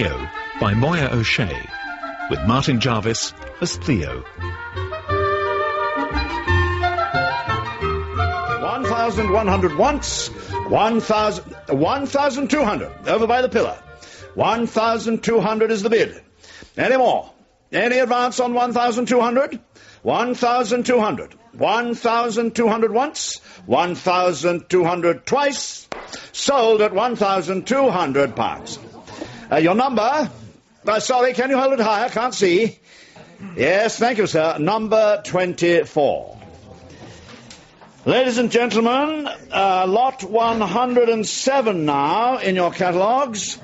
Theo by Moya O'Shea, with Martin Jarvis as Theo. 1,100 once, 1,200 over by the pillar. 1,200 is the bid. Any more? Any advance on 1,200? 1,200. 1,200 once, 1,200 twice. Sold at £1,200. Your number? Sorry, can you hold it higher? Can't see. Yes, thank you, sir. Number 24. Ladies and gentlemen, lot 107 now in your catalogues.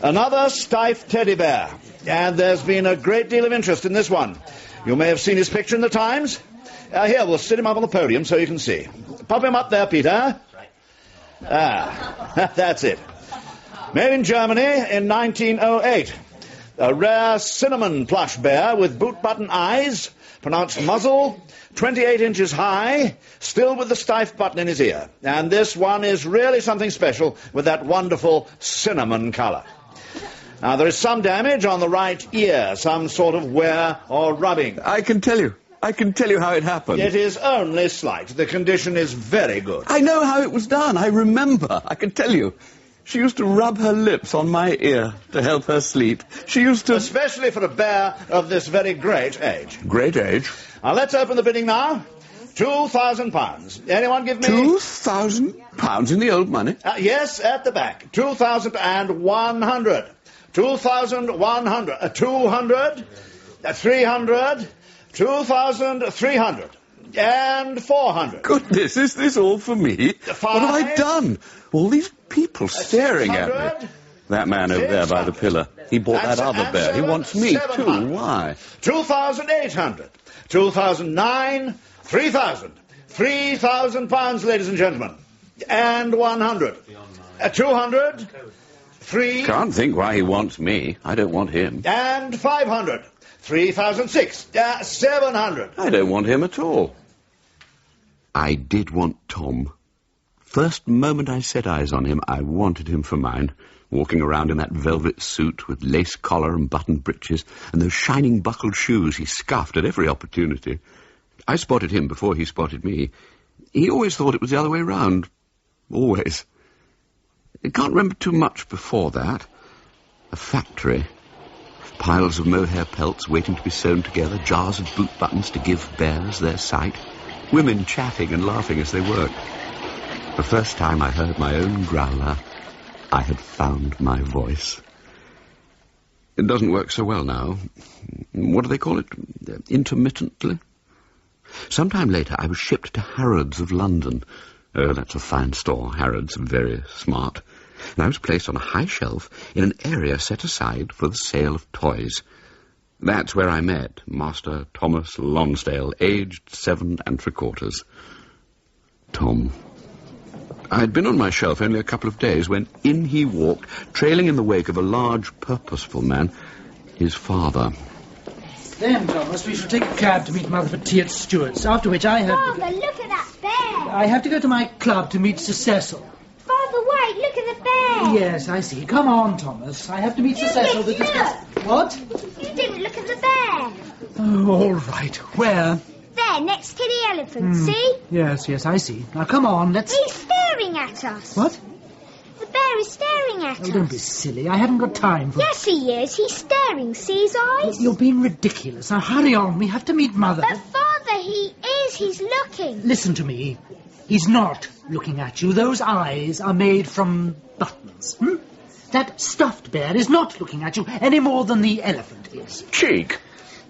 Another Steiff teddy bear. And there's been a great deal of interest in this one. You may have seen his picture in the Times. Here, we'll sit him up on the podium so you can see. Pop him up there, Peter. That's it. Made in Germany in 1908. A rare cinnamon plush bear with boot-button eyes, pronounced muzzle, 28 inches high, still with the Steiff button in his ear. And this one is really something special with that wonderful cinnamon colour. Now, there is some damage on the right ear, some sort of wear or rubbing. I can tell you how it happened. It is only slight. The condition is very good. I know how it was done. I remember. I can tell you. She used to rub her lips on my ear to help her sleep. She used to... Especially for a bear of this very great age. Great age? Now, let's open the bidding now. £2,000. Anyone give me... £2,000 in the old money? Yes, at the back. 2,100. 2,100. 200. 300. 2,300. And 400. Goodness, is this all for me? 5. What have I done? All these people staring at me. That man over there by the pillar. He bought that other bear. He wants me too. Why? 2,800. 2,009. 3,000. £3,000, ladies and gentlemen. And 100. 200. 3. Can't think why he wants me. I don't want him. And 500. 3,006. 700. I don't want him at all. I did want Tom. First moment I set eyes on him, I wanted him for mine, walking around in that velvet suit with lace collar and buttoned breeches, and those shining buckled shoes he scuffed at every opportunity. I spotted him before he spotted me. He always thought it was the other way round. Always. I can't remember too much before that. A factory. Piles of mohair pelts waiting to be sewn together, jars of boot buttons to give bears their sight, women chatting and laughing as they worked. The first time I heard my own growler, I had found my voice. It doesn't work so well now. What do they call it? Intermittently? Sometime later I was shipped to Harrods of London. Oh, that's a fine store. Harrods are very smart. And I was placed on a high shelf in an area set aside for the sale of toys. That's where I met Master Thomas Lonsdale, aged 7 3/4. Tom. I'd been on my shelf only a couple of days when in he walked, trailing in the wake of a large, purposeful man, his father. Then, Thomas, we shall take a cab to meet Mother Petty at Stewart's, after which I have... Father, look at that bear! I have to go to my club to meet Sir Cecil. Father, wait, look at the bear! Yes, I see. Come on, Thomas. I have to meet Sir Cecil to discuss... What? You didn't look at the bear. Oh, all right. Where? There, next to the elephant, see? Yes, I see. Now, come on, let's... He's staring at us. What? The bear is staring at us. Don't be silly. I haven't got time for... Yes, he is. He's staring. See his eyes? You're being ridiculous. Now, hurry on. We have to meet Mother. But, Father, he is. He's looking. Listen to me. He's not looking at you. Those eyes are made from buttons. That stuffed bear is not looking at you any more than the elephant is. Cheek!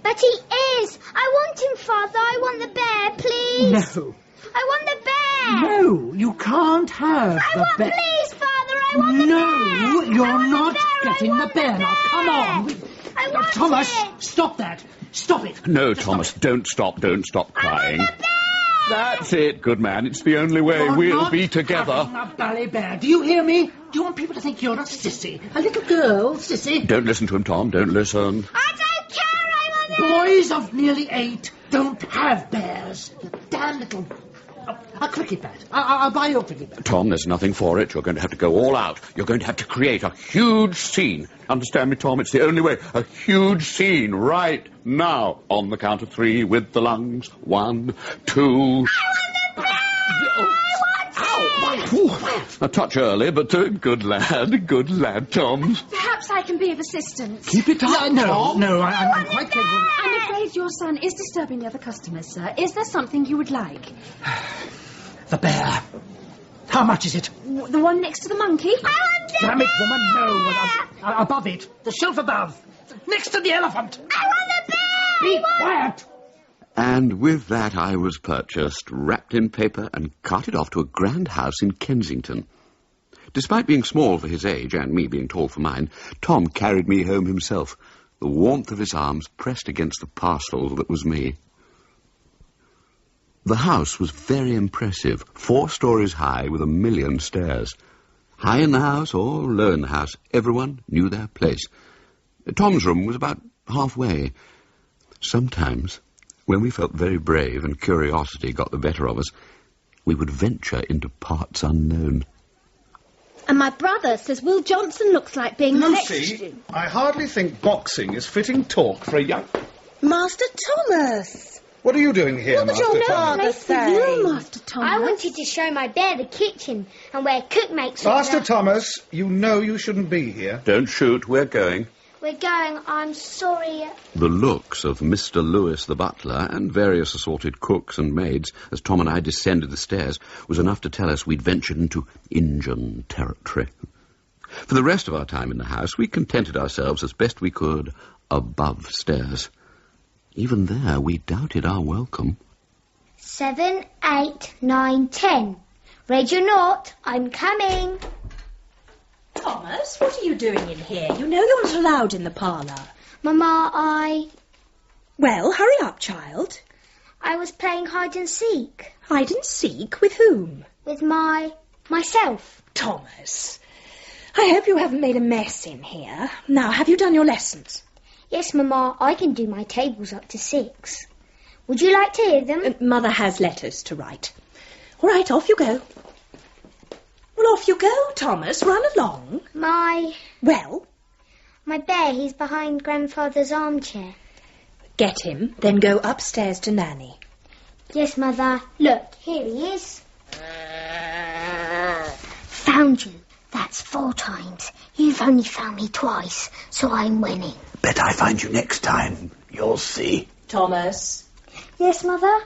But he is. I want him, Father. I want the bear, please. No. I want the bear. No, you can't have the bear. Please, Father, I want the bear. No, you're not getting the bear. Now, come on. I want Thomas, it. stop that. Stop it. No, Thomas, don't stop crying. I want the bear. That's it, good man. It's the only way we'll be together. Having a bally bear. Do you hear me? Do you want people to think you're a sissy? A little girl, sissy? Don't listen to him, Tom. Don't listen. I don't care. I want it. Boys of nearly 8 don't have bears. You damn little... A cricket bat. I'll buy you a cricket bat. Tom, there's nothing for it. You're going to have to go all out. You're going to have to create a huge scene. Understand me, Tom? It's the only way. A huge scene right now. On the count of 3 with the lungs. 1, 2... A touch early, but good lad, Tom. Perhaps I can be of assistance. Keep it up, Tom. I'm quite capable. I'm afraid your son is disturbing the other customers, sir. Is there something you would like? The bear. How much is it? The one next to the monkey? Damn it, woman, no. Above it. The shelf above. Next to the elephant. I want the bear! Be quiet. And with that I was purchased, wrapped in paper, and carted off to a grand house in Kensington. Despite being small for his age, and me being tall for mine, Tom carried me home himself, the warmth of his arms pressed against the parcel that was me. The house was very impressive, 4 stories high with 1,000,000 stairs. High in the house or low in the house, everyone knew their place. Tom's room was about halfway. Sometimes, when we felt very brave and curiosity got the better of us, we would venture into parts unknown. And my brother says Will Johnson looks like being Lucy, I hardly think boxing is fitting talk for a young... Master Thomas. What are you doing here, Master Thomas? Master Thomas. I wanted to show my bear the kitchen and where cook makes... Master Thomas, you know you shouldn't be here. Don't shoot, we're going. We're going, I'm sorry. The looks of Mr. Lewis the butler and various assorted cooks and maids as Tom and I descended the stairs was enough to tell us we'd ventured into Injun territory. For the rest of our time in the house, we contented ourselves as best we could above stairs. Even there, we doubted our welcome. 7, 8, 9, 10. Radio Naught, I'm coming. Thomas, what are you doing in here? You know you're not allowed in the parlour. Mama, Well, hurry up, child. I was playing hide and seek. Hide and seek? With whom? With myself. Thomas, I hope you haven't made a mess in here. Now, have you done your lessons? Yes, Mama, I can do my tables up to 6. Would you like to hear them? Mother has letters to write. All right, off you go. Well, off you go, Thomas. Run along. Well? My bear, he's behind Grandfather's armchair. Get him, then go upstairs to Nanny. Yes, Mother. Look, here he is. Found you. That's 4 times. You've only found me twice, so I'm winning. Bet I find you next time. You'll see. Thomas. Yes, Mother?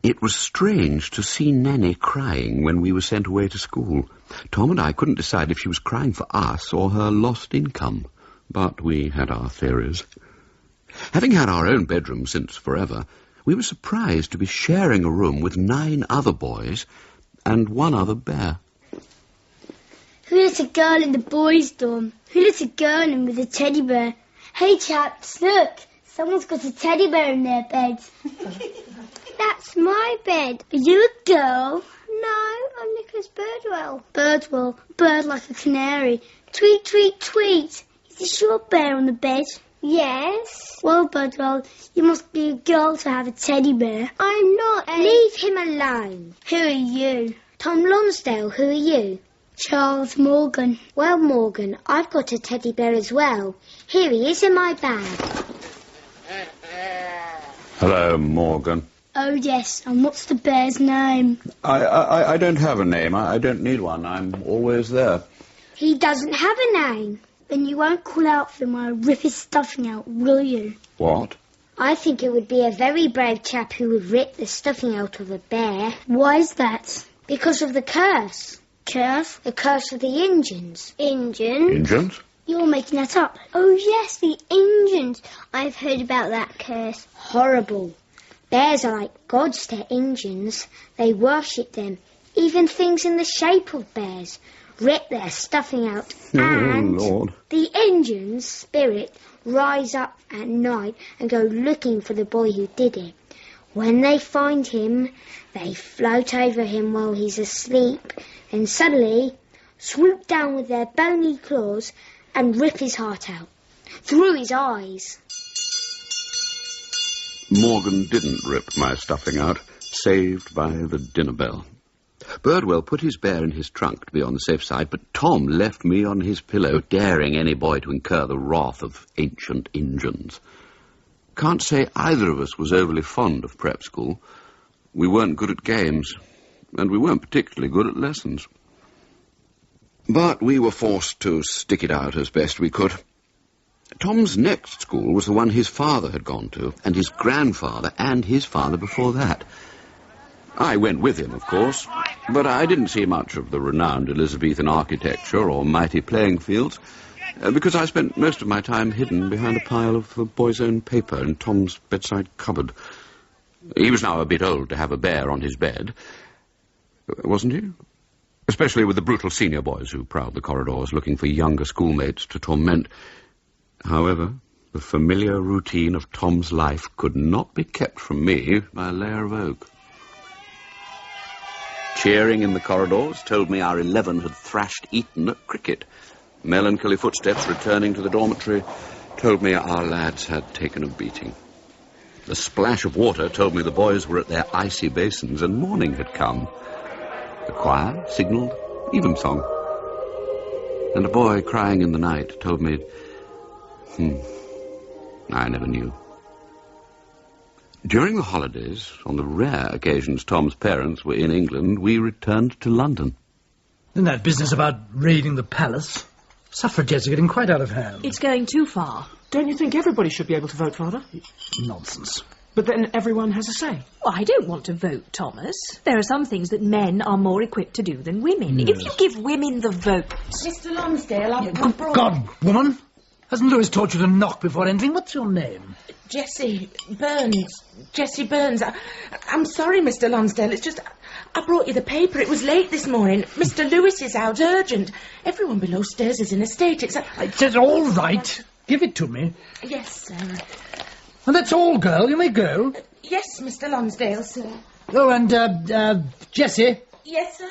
It was strange to see Nanny crying when we were sent away to school. Tom and I couldn't decide if she was crying for us or her lost income, but we had our theories. Having had our own bedroom since forever, we were surprised to be sharing a room with 9 other boys and 1 other bear. Who let a girl in the boys' dorm? Who let a girl in with a teddy bear? Hey, chaps, look! Someone's got a teddy bear in their bed. That's my bed. Are you a girl? No, I'm Nicholas Birdwell. Birdwell, bird like a canary. Tweet, tweet, tweet. Is this your bear on the bed? Yes. Well, Birdwell, you must be a girl to have a teddy bear. I'm not. Leave him alone. Who are you? Tom Lonsdale, who are you? Charles Morgan. Well, Morgan, I've got a teddy bear as well. Here he is in my bag. Hello, Morgan. Oh, yes, and what's the bear's name? I don't have a name. I don't need one. I'm always there. He doesn't have a name. Then you won't call out for him when I rip his stuffing out, will you? What? I think it would be a very brave chap who would rip the stuffing out of a bear. Why is that? Because of the curse. Curse? The curse of the Injuns. Injuns? Injuns? You're making that up. Oh, yes, the Injuns. I've heard about that curse. Horrible. Bears are like gods to Injuns. They worship them. Even things in the shape of bears rip their stuffing out. And Lord. The Injun's spirit rise up at night and go looking for the boy who did it. When they find him, they float over him while he's asleep and suddenly swoop down with their bony claws and rip his heart out through his eyes. Morgan didn't rip my stuffing out. saved by the dinner bell. Birdwell put his bear in his trunk to be on the safe side, but Tom left me on his pillow, daring any boy to incur the wrath of ancient Injuns. Can't say either of us was overly fond of prep school. We weren't good at games, and we weren't particularly good at lessons. But we were forced to stick it out as best we could. Tom's next school was the one his father had gone to, and his grandfather, and his father before that. I went with him, of course, but I didn't see much of the renowned Elizabethan architecture or mighty playing fields, because I spent most of my time hidden behind a pile of boy's own paper in Tom's bedside cupboard. He was now a bit old to have a bear on his bed, wasn't he? Especially with the brutal senior boys who prowled the corridors looking for younger schoolmates to torment. However, the familiar routine of Tom's life could not be kept from me by a layer of oak. Cheering in the corridors told me our 11 had thrashed Eton at cricket. Melancholy footsteps returning to the dormitory told me our lads had taken a beating. The splash of water told me the boys were at their icy basins and morning had come. The choir signalled evensong. And a boy crying in the night told me, I never knew. During the holidays, on the rare occasions Tom's parents were in England, we returned to London. Isn't that business about raiding the palace? Suffragettes are getting quite out of hand. It's going too far. Don't you think everybody should be able to vote, Father? Nonsense. But then everyone has a say. Well, I don't want to vote, Thomas. There are some things that men are more equipped to do than women. If you give women the vote... Mr. Lonsdale, Good God, woman! Hasn't Lewis taught you to knock before entering? What's your name? Jessie Burns. Jessie Burns. I'm sorry, Mr. Lonsdale. It's just... I brought you the paper. It was late this morning. Mr. Lewis is out urgent. Everyone below stairs is in a state. It's all right. Give it to me. Yes, sir. And that's all, girl. You may go. Yes, Mr. Lonsdale, sir. Oh, and, Jessie. Yes, sir?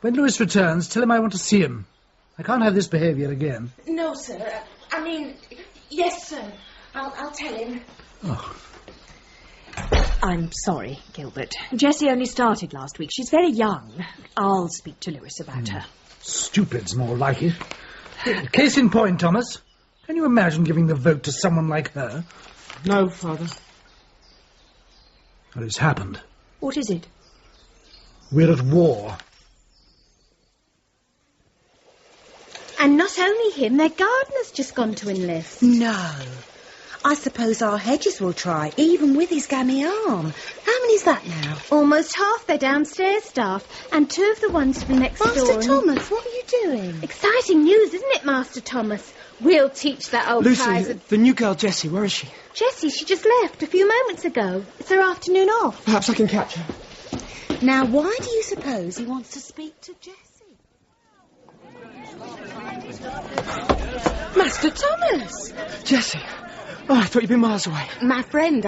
When Lewis returns, tell him I want to see him. I can't have this behaviour again. No, sir. Yes, sir. I'll tell him. Oh. I'm sorry, Gilbert. Jessie only started last week. She's very young. I'll speak to Lewis about her. Stupid's more like it. Case in point, Thomas. Can you imagine giving the vote to someone like her? No, Father. What has happened? What is it? We're at war. And not only him, their gardener's just gone to enlist. No. I suppose our Hedges will try, even with his gammy arm. How many's that now? Almost half their downstairs staff, and 2 of the ones from next door. Master Thomas, what are you doing? Exciting news, isn't it, Master Thomas? We'll teach that old Lucy, Kaiser... the new girl, Jessie, where is she? Jessie, she just left a few moments ago. It's her afternoon off. Perhaps I can catch her. Now, why do you suppose he wants to speak to Jessie? Master Thomas! Jessie. Oh, I thought you'd been miles away. My friend,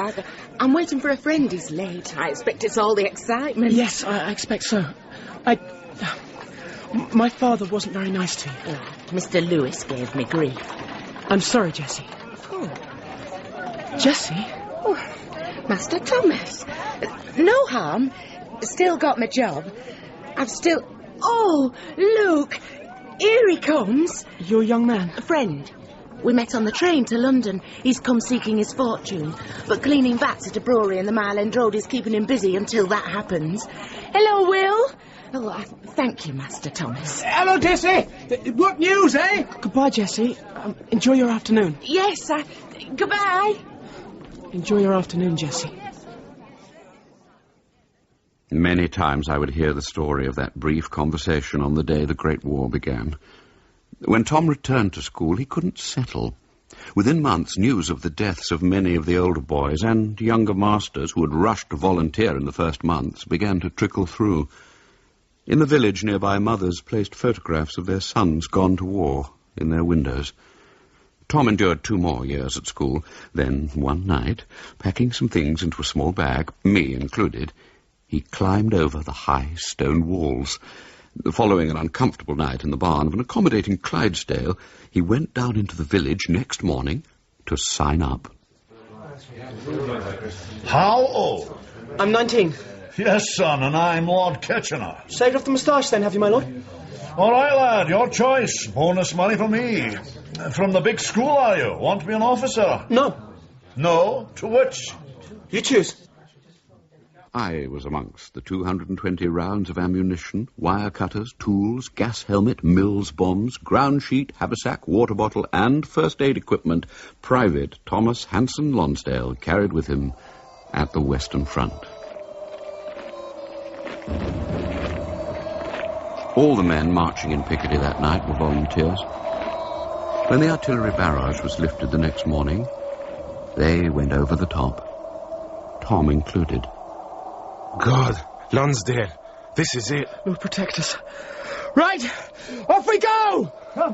I'm waiting for a friend. He's late. I expect it's all the excitement. Yes, I expect so. My father wasn't very nice to you. Oh, Mr. Lewis gave me grief. I'm sorry, Jessie. Oh. Jessie? Oh, Master Thomas. No harm. Still got my job. I've still... Oh, look. Here he comes. Your young man? A friend. We met on the train to London. He's come seeking his fortune. But cleaning vats at a brewery in the Mile End Road is keeping him busy until that happens. Hello, Will. Oh, thank you, Master Thomas. Hello, Jessie. What news, eh? Goodbye, Jessie. Enjoy your afternoon. Yes, goodbye. Enjoy your afternoon, Jessie. Many times I would hear the story of that brief conversation on the day the Great War began. When Tom returned to school, he couldn't settle. Within months, news of the deaths of many of the older boys and younger masters who had rushed to volunteer in the first months began to trickle through. In the village nearby, mothers placed photographs of their sons gone to war in their windows. Tom endured 2 more years at school. Then, one night, packing some things into a small bag, me included, he climbed over the high stone walls. Following an uncomfortable night in the barn of an accommodating Clydesdale, he went down into the village next morning to sign up. How old? I'm 19. Yes, son, and I'm Lord Kitchener. Shaved off the moustache then, have you, my lord? All right, lad, your choice. Bonus money for me. From the big school, are you? Want to be an officer? No. No? To which? You choose. I was amongst the 220 rounds of ammunition, wire cutters, tools, gas helmet, Mills bombs, ground sheet, haversack, water bottle, and first aid equipment Private Thomas Hanson Lonsdale carried with him at the Western Front. All the men marching in Picardy that night were volunteers. When the artillery barrage was lifted the next morning, they went over the top, Tom included. God, Lonsdale, this is it. Lord protect us. Right, off we go! The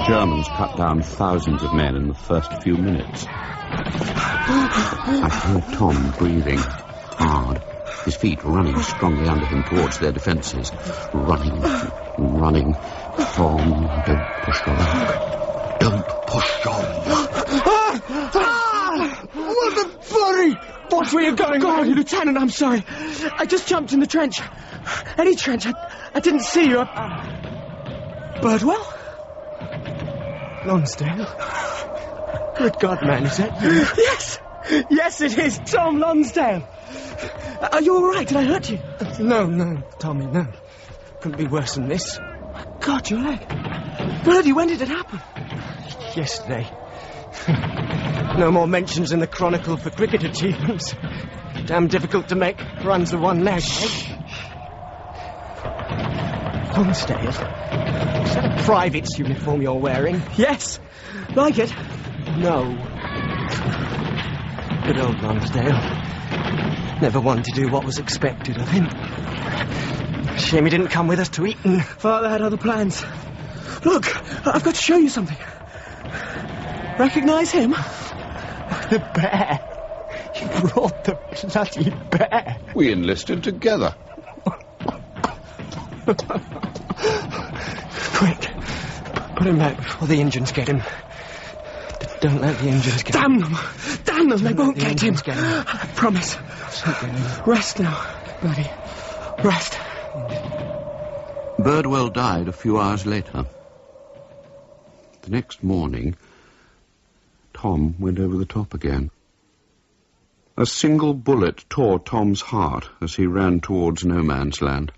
Germans cut down thousands of men in the first few minutes. I heard Tom breathing hard, his feet running strongly under him towards their defences. Running. Tom, don't push your luck. Don't push your luck. What the bloody... What were you going on? Lieutenant, I'm sorry. I just jumped in the trench. Any trench. I didn't see you. Birdwell? Lonsdale? Good God, man, is that you? Yes! Yes, it is Tom Lonsdale. Are you all right? Did I hurt you? No, Tommy, no. Couldn't be worse than this. My God, your leg. Birdie, when did it happen? Yesterday. No more mentions in the Chronicle for cricket achievements. Damn difficult to make runs with one leg, eh? Lonsdale? Is that a private's uniform you're wearing? Yes. Like it? No. Good old Lonsdale. Never one to do what was expected of him. Shame he didn't come with us to Eton. Father had other plans. Look, I've got to show you something. Recognise him? The bear. He brought the bloody bear. We enlisted together. Quick. Put him back before the engines get him. Don't let the engines get him. Damn them, they won't get him. I promise. Rest now, buddy. Rest. Birdwell died a few hours later. The next morning, Tom went over the top again. A single bullet tore Tom's heart as he ran towards no man's land.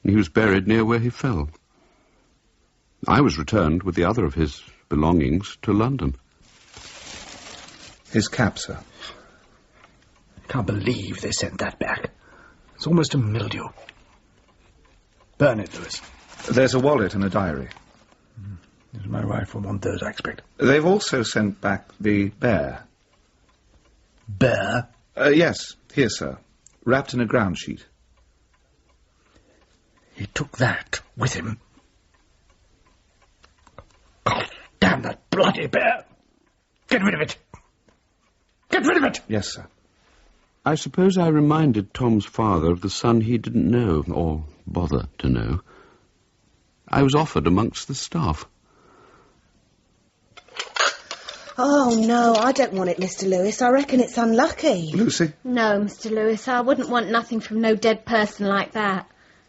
He was buried near where he fell. I was returned with the other of his belongings to London. His cap, sir. Can't believe they sent that back. It's almost a mildew. Burn it, Lewis. There's a wallet and a diary. There's my rifle, want those, I expect. They've also sent back the bear. Bear? Yes, here, sir. Wrapped in a ground sheet. He took that with him. God damn that bloody bear! Get rid of it! Get rid of it! Yes, sir. I suppose I reminded Tom's father of the son he didn't know, or bother to know. I was offered amongst the staff. Oh, no, I don't want it, Mr. Lewis. I reckon it's unlucky. Lucy? No, Mr. Lewis, I wouldn't want nothing from no dead person like that.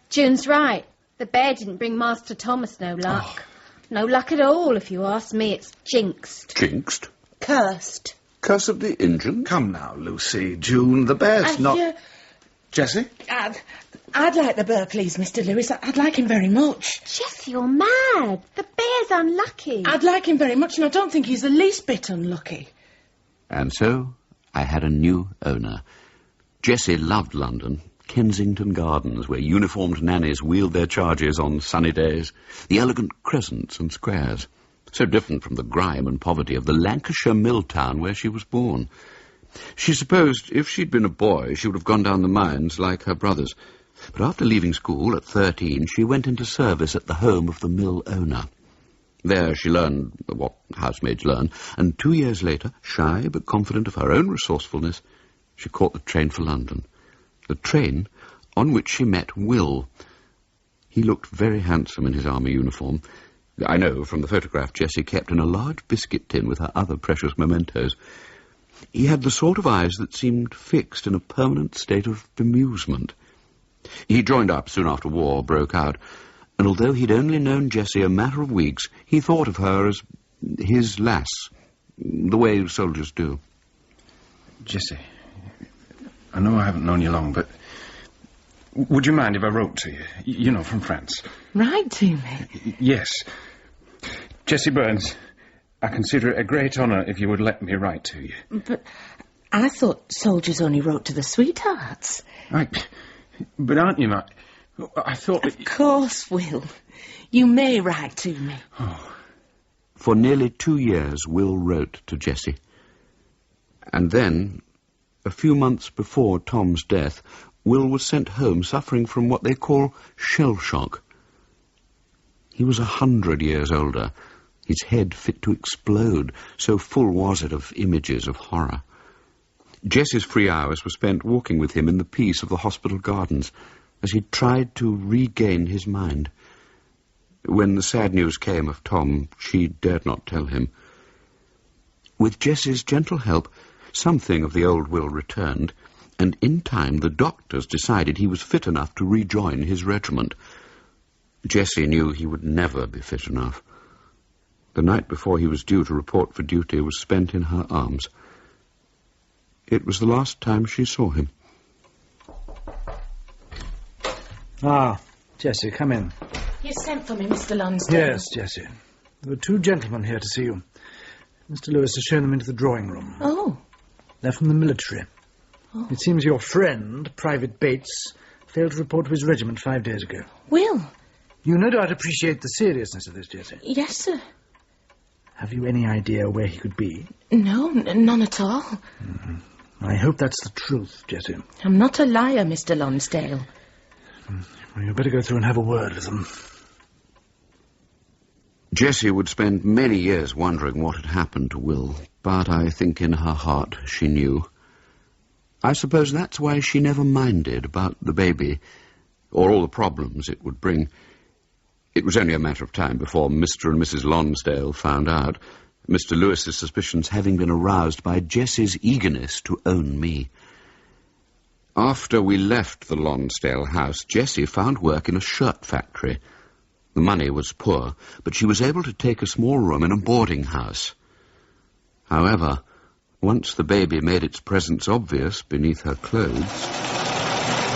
June's right. The bear didn't bring Master Thomas no luck. Oh. No luck at all, if you ask me. It's jinxed. Jinxed? Cursed. Curse of the engine? Come now, Lucy. June, the bear's not... Jessie? I'd like the bear, please, Mr. Lewis. I'd like him very much. Jessie, you're mad. The bear's unlucky. I'd like him very much, and I don't think he's the least bit unlucky. And so I had a new owner. Jessie loved London. Kensington Gardens, where uniformed nannies wheeled their charges on sunny days. The elegant crescents and squares. So different from the grime and poverty of the Lancashire mill town where she was born. She supposed if she'd been a boy, she would have gone down the mines like her brothers. But after leaving school at 13, she went into service at the home of the mill owner. There she learned what housemaids learn, and 2 years later, shy but confident of her own resourcefulness, she caught the train for London. The train on which she met Will. He looked very handsome in his army uniform, I know from the photograph Jessie kept in a large biscuit tin with her other precious mementos. He had the sort of eyes that seemed fixed in a permanent state of bemusement. He joined up soon after war broke out, and although he'd only known Jessie a matter of weeks, he thought of her as his lass, the way soldiers do. Jessie, I know I haven't known you long, but would you mind if I wrote to you? You know, from France. Write to me? Yes. Jessie Burns, I consider it a great honour if you would let me write to you. But I thought soldiers only wrote to the sweethearts. But aren't you, I thought that... Of course, Will. You may write to me. Oh. For nearly 2 years, Will wrote to Jessie. And then, a few months before Tom's death, Will was sent home suffering from what they call shell shock. He was 100 years older, his head fit to explode, so full was it of images of horror. Jessie's free hours were spent walking with him in the peace of the hospital gardens, as he tried to regain his mind. When the sad news came of Tom, she dared not tell him. With Jessie's gentle help, something of the old Will returned, and in time the doctors decided he was fit enough to rejoin his regiment. Jessie knew he would never be fit enough. The night before he was due to report for duty was spent in her arms. It was the last time she saw him. Ah, Jessie, come in. You sent for me, Mr. Lonsdale? Yes, Jessie. There were 2 gentlemen here to see you. Mr. Lewis has shown them into the drawing room. Oh. They're from the military. Oh. It seems your friend, Private Bates, failed to report to his regiment 5 days ago. Will? You no doubt appreciate the seriousness of this, Jessie. Yes, sir. Have you any idea where he could be? No, none at all. Mm-hmm. I hope that's the truth, Jessie. I'm not a liar, Mr. Lonsdale. Well, you'd better go through and have a word with them. Jessie would spend many years wondering what had happened to Will, but I think in her heart she knew. I suppose that's why she never minded about the baby, or all the problems it would bring. It was only a matter of time before Mr. and Mrs. Lonsdale found out, Mr. Lewis's suspicions having been aroused by Jessie's eagerness to own me. After we left the Lonsdale house, Jessie found work in a shirt factory. The money was poor, but she was able to take a small room in a boarding house. However, once the baby made its presence obvious beneath her clothes...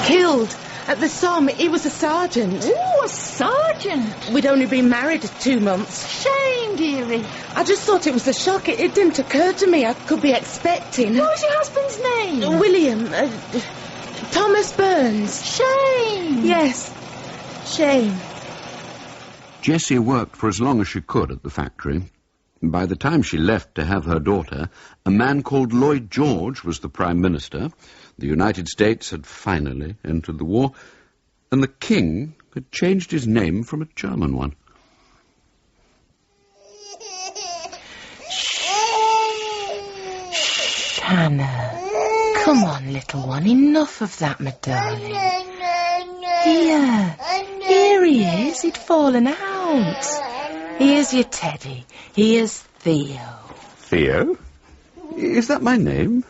Killed! At the Somme, he was a sergeant. Ooh, a sergeant! We'd only been married 2 months. Shame, dearie. I just thought it was a shock. It didn't occur to me I could be expecting. What was your husband's name? William. Thomas Burns. Shame. Yes. Shame. Jessie worked for as long as she could at the factory. By the time she left to have her daughter, a man called Lloyd George was the Prime Minister. The United States had finally entered the war, and the King had changed his name from a German one. Shh, Hannah. Come on, little one. Enough of that, my darling. Here he is. He'd fallen out. Here's your teddy. Here's Theo. Theo? Is that my name?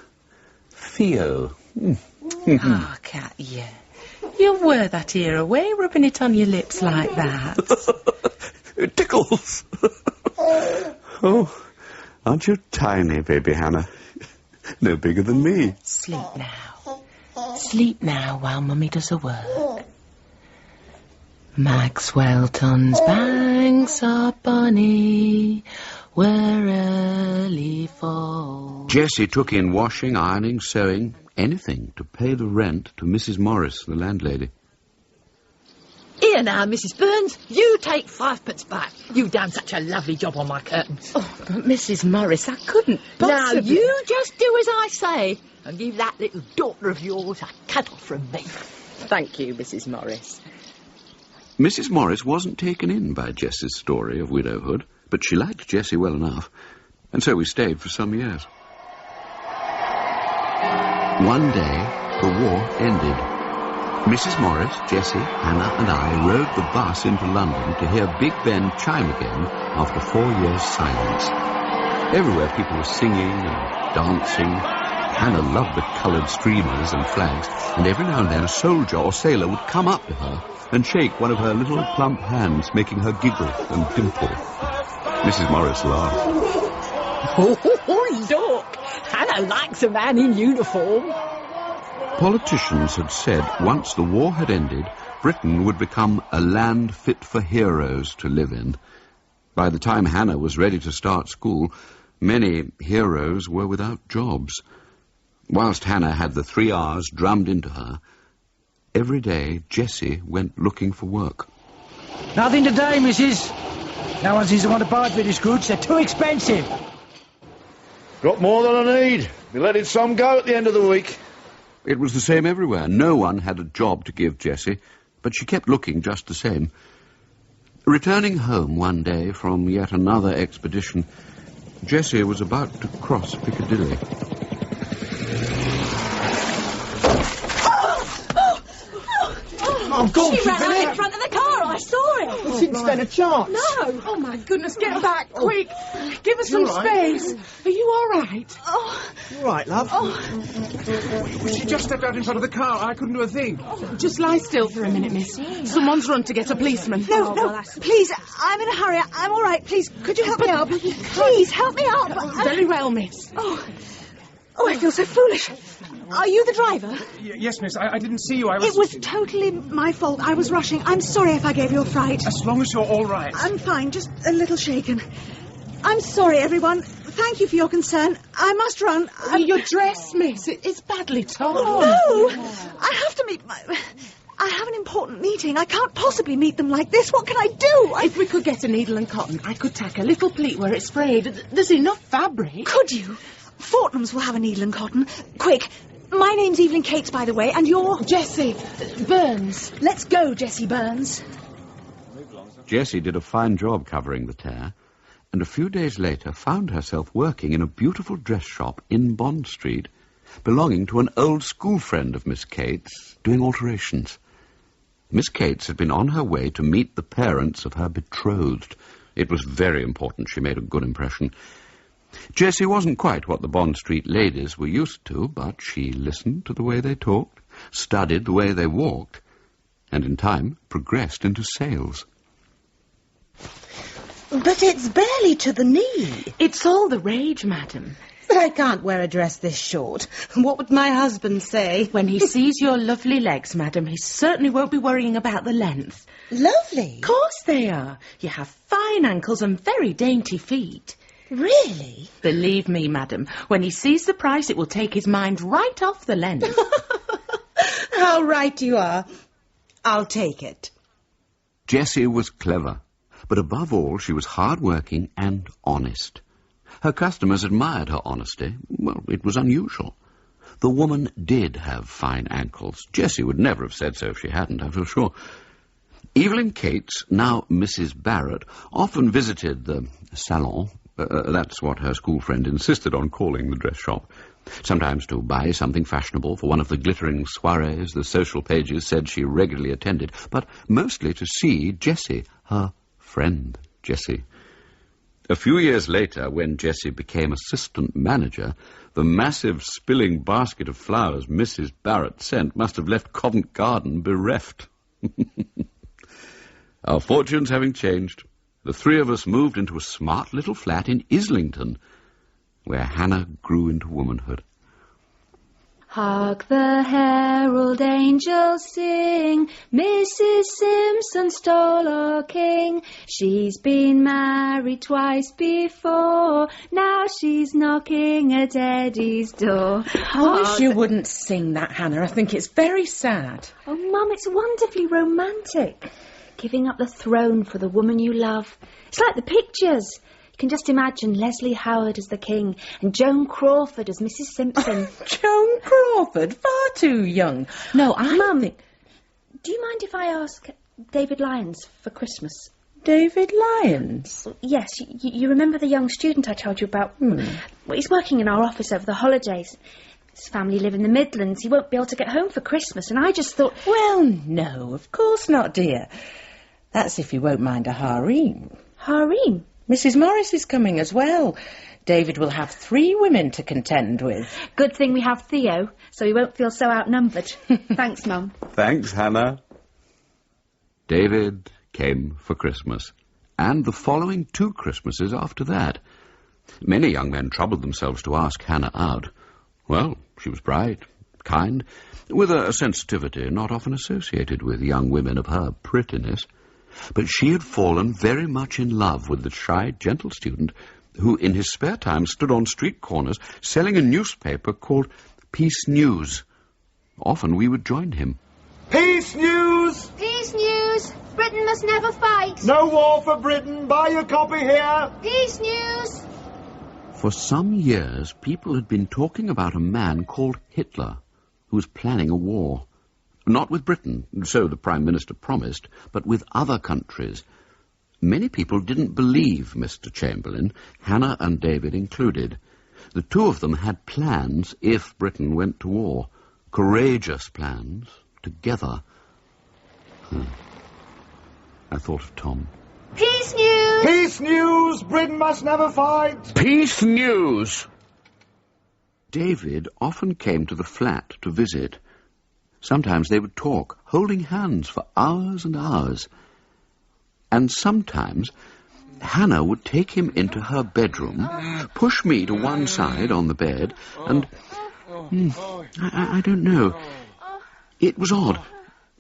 Theo. Oh, cat, yeah. You wear that ear away, rubbing it on your lips like that. It tickles. Oh, aren't you tiny, baby Hannah? No bigger than me. Sleep now. Sleep now while Mummy does her work. Maxwell Ton's banks are bonny, where early fall. Jessie took in washing, ironing, sewing, anything to pay the rent to Mrs. Morris, the landlady. Here now, Mrs. Burns, you take 5p back. You've done such a lovely job on my curtains. Oh, but Mrs. Morris, I couldn't possibly... Now, you just do as I say, and give that little daughter of yours a cuddle from me. Thank you, Mrs. Morris. Mrs. Morris wasn't taken in by Jessie's story of widowhood, but she liked Jessie well enough, and so we stayed for some years. One day, the war ended. Mrs. Morris, Jessie, Hannah and I rode the bus into London to hear Big Ben chime again after 4 years' silence. Everywhere people were singing and dancing. Hannah loved the coloured streamers and flags, and every now and then a soldier or sailor would come up to her and shake one of her little plump hands, making her giggle and dimple. Mrs. Morris laughed. Oh, look! Hannah likes a man in uniform. Politicians had said once the war had ended, Britain would become a land fit for heroes to live in. By the time Hannah was ready to start school, many heroes were without jobs. Whilst Hannah had the 3 R's drummed into her, every day Jessie went looking for work. Nothing today, missus. No one seems to want to buy British goods. They're too expensive. Got more than I need. Be letting some go at the end of the week. It was the same everywhere. No one had a job to give Jessie, but she kept looking just the same. Returning home one day from yet another expedition, Jessie was about to cross Piccadilly. Oh, God, she ran out in front of the car. I saw it. I didn't stand a chance. No. Oh, my goodness, get back, quick. Give us some space. Are you all right? Oh. You all right, love? She just stepped out in front of the car. I couldn't do a thing. Just lie still for a minute, miss. Someone's run to get a policeman. No, please, I'm in a hurry. I'm all right. Please, could you help me up? Please, help me up. Very well, miss. Oh, I feel so foolish. Are you the driver? Yes, miss. I didn't see you. It was totally my fault. I was rushing. I'm sorry if I gave you a fright. As long as you're all right. I'm fine, just a little shaken. I'm sorry, everyone. Thank you for your concern. I must run. Your dress, miss. It's badly torn. Oh, no! I have to meet I have an important meeting. I can't possibly meet them like this. What can I do? If we could get a needle and cotton, I could tack a little pleat where it's frayed. There's enough fabric. Could you? Fortnum's will have a needle and cotton. Quick. My name's Evelyn Cates, by the way, and you're... Jessie Burns. Let's go, Jessie Burns. Jessie did a fine job covering the tear, and a few days later found herself working in a beautiful dress shop in Bond Street, belonging to an old school friend of Miss Cates, doing alterations. Miss Cates had been on her way to meet the parents of her betrothed. It was very important she made a good impression. Jessie wasn't quite what the Bond Street ladies were used to, but she listened to the way they talked, studied the way they walked, and in time progressed into sales. But it's barely to the knee. It's all the rage, madam. But I can't wear a dress this short. What would my husband say? When he sees your lovely legs, madam, he certainly won't be worrying about the length. Lovely? Of course they are. You have fine ankles and very dainty feet. Really? Believe me, madam, when he sees the price, it will take his mind right off the length. How right you are. I'll take it. Jessie was clever, but above all, she was hard-working and honest. Her customers admired her honesty. Well, it was unusual. The woman did have fine ankles. Jessie would never have said so if she hadn't, I feel sure. Evelyn Cates, now Mrs. Barrett, often visited the salon. That's what her school friend insisted on calling the dress shop. Sometimes to buy something fashionable for one of the glittering soirees the social pages said she regularly attended, but mostly to see Jessie, her friend Jessie. A few years later, when Jessie became assistant manager, the massive spilling basket of flowers Mrs. Barrett sent must have left Covent Garden bereft. Our fortunes having changed, the 3 of us moved into a smart little flat in Islington, where Hannah grew into womanhood. Hark the herald angels sing, Mrs. Simpson stole our king. She's been married twice before, now she's knocking at Eddie's door. I wish you wouldn't sing that, Hannah. I think it's very sad. Oh, Mum, it's wonderfully romantic. Giving up the throne for the woman you love. It's like the pictures. You can just imagine Leslie Howard as the king and Joan Crawford as Mrs. Simpson. Joan Crawford? Far too young. No, Mum, do you mind if I ask David Lyons for Christmas? David Lyons? Yes, you remember the young student I told you about? Well, he's working in our office over the holidays. His family live in the Midlands. He won't be able to get home for Christmas, and I just thought... Well, no, of course not, dear. That's if you won't mind a harem. Harem? Mrs. Morris is coming as well. David will have 3 women to contend with. Good thing we have Theo, so he won't feel so outnumbered. Thanks, Mum. Thanks, Hannah. David came for Christmas, and the following 2 Christmases after that. Many young men troubled themselves to ask Hannah out. Well, she was bright, kind, with a sensitivity not often associated with young women of her prettiness. But she had fallen very much in love with the shy, gentle student who, in his spare time, stood on street corners selling a newspaper called Peace News. Often we would join him. Peace News! Peace News! Britain must never fight! No war for Britain! Buy your copy here! Peace News! For some years, people had been talking about a man called Hitler, who was planning a war. Not with Britain, so the Prime Minister promised, but with other countries. Many people didn't believe Mr. Chamberlain, Hannah and David included. The 2 of them had plans if Britain went to war. Courageous plans, together. I thought of Tom. Peace News! Peace News! Britain must never fight! Peace News! David often came to the flat to visit. Sometimes they would talk, holding hands for hours and hours. And sometimes Hannah would take him into her bedroom, push me to one side on the bed, and... I don't know. It was odd.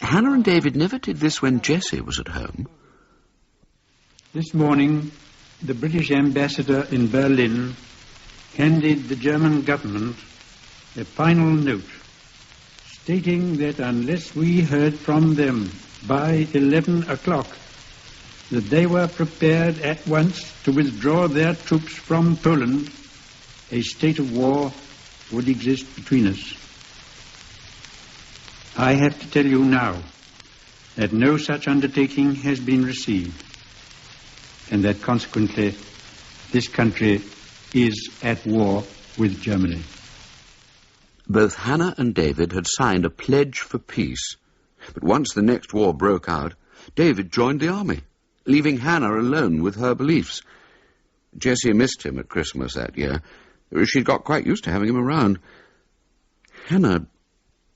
Hannah and David never did this when Jessie was at home. This morning, the British ambassador in Berlin handed the German government a final note stating that unless we heard from them by 11 o'clock, that they were prepared at once to withdraw their troops from Poland, a state of war would exist between us. I have to tell you now that no such undertaking has been received, and that consequently this country is at war with Germany. Both Hannah and David had signed a pledge for peace, but once the next war broke out, David joined the army, leaving Hannah alone with her beliefs. Jessie missed him at Christmas that year. She'd got quite used to having him around. Hannah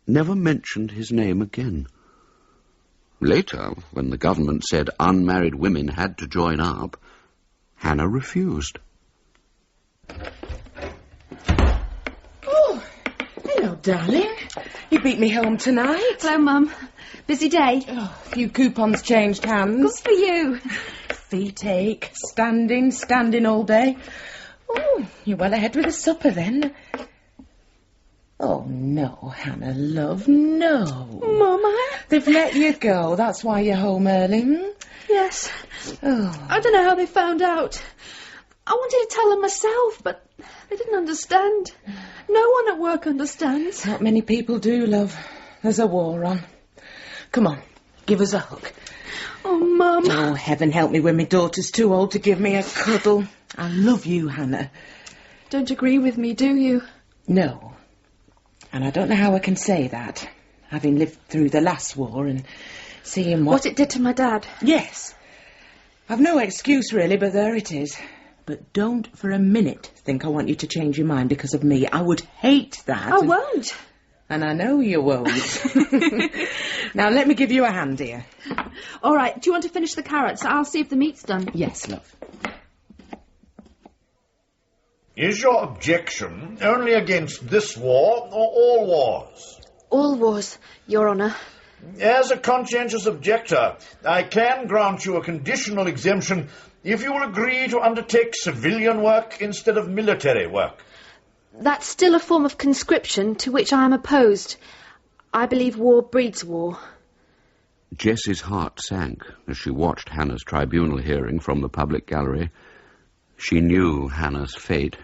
never mentioned his name again. Later, when the government said unmarried women had to join up, Hannah refused. Oh, hello, darling. You beat me home tonight. Hello, Mum. Busy day? Oh, a few coupons changed hands. Good for you. Feet ache, standing all day. Oh, you're well ahead with the supper then. Oh, no, Hannah, love, no. Mama? They've let you go. That's why you're home early. Yes. Oh. I don't know how they found out. I wanted to tell them myself, but they didn't understand. No one at work understands. Not many people do, love. There's a war on. Come on, give us a hug. Oh, Mum. Oh, heaven help me when my daughter's too old to give me a cuddle. I love you, Hannah. Don't agree with me, do you? No. And I don't know how I can say that, having lived through the last war and seeing what it did to my dad. Yes. I've no excuse, really, but there it is. But don't for a minute think I want you to change your mind because of me. I would hate that. I won't. And I know you won't. Now, let me give you a hand, dear. All right. Do you want to finish the carrots? I'll see if the meat's done. Yes, love. Is your objection only against this war or all wars? All wars, Your Honour. As a conscientious objector, I can grant you a conditional exemption if you will agree to undertake civilian work instead of military work. That's still a form of conscription to which I am opposed. I believe war breeds war. Jessie's heart sank as she watched Hannah's tribunal hearing from the public gallery. She knew Hannah's fate.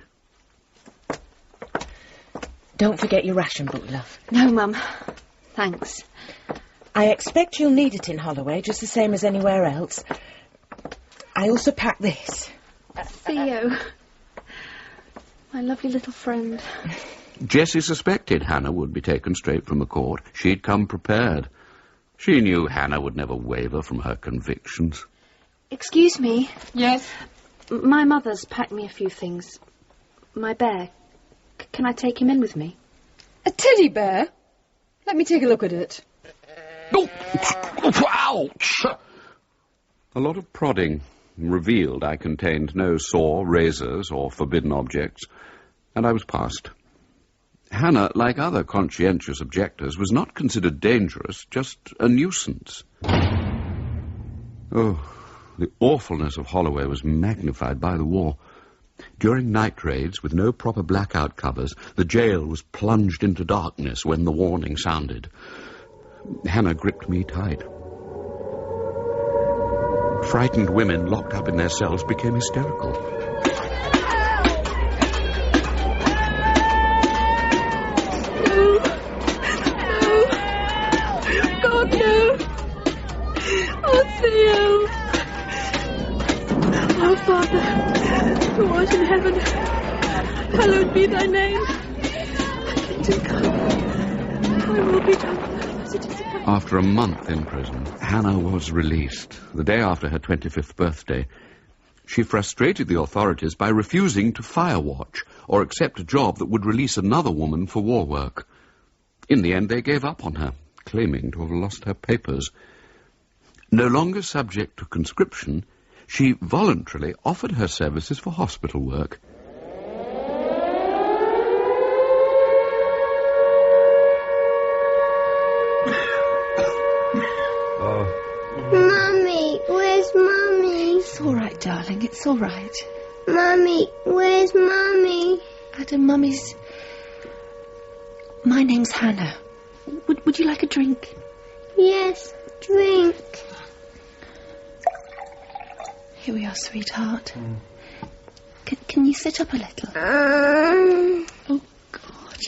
Don't forget your ration book, love. No, Mum. Thanks. I expect you'll need it in Holloway, just the same as anywhere else. I also packed this. Theo. My lovely little friend. Jessie suspected Hannah would be taken straight from the court. She'd come prepared. She knew Hannah would never waver from her convictions. Excuse me. Yes? My mother's packed me a few things. My bear. Can I take him in with me? A teddy bear? Let me take a look at it. Oh, ouch! A lot of prodding revealed I contained no saw, razors, or forbidden objects, and I was past. Hannah, like other conscientious objectors, was not considered dangerous, just a nuisance. Oh, the awfulness of Holloway was magnified by the war. During night raids, with no proper blackout covers, the jail was plunged into darkness when the warning sounded. Hannah gripped me tight. Frightened women locked up in their cells became hysterical. God, no! Oh, Theo! Our Father, who art in heaven, hallowed be thy name. Thy kingdom come, thy will be done on earth as it is in heaven. After a month in prison, Hannah was released. The day after her 25th birthday, she frustrated the authorities by refusing to fire watch or accept a job that would release another woman for war work. In the end, they gave up on her, claiming to have lost her papers. No longer subject to conscription, she voluntarily offered her services for hospital work. Mummy, where's Mummy? It's all right, darling, it's all right. Mummy, where's Mummy? Adam, Mummy's... My name's Hannah. Would you like a drink? Yes, drink. Here we are, sweetheart. Can you sit up a little? Oh, God.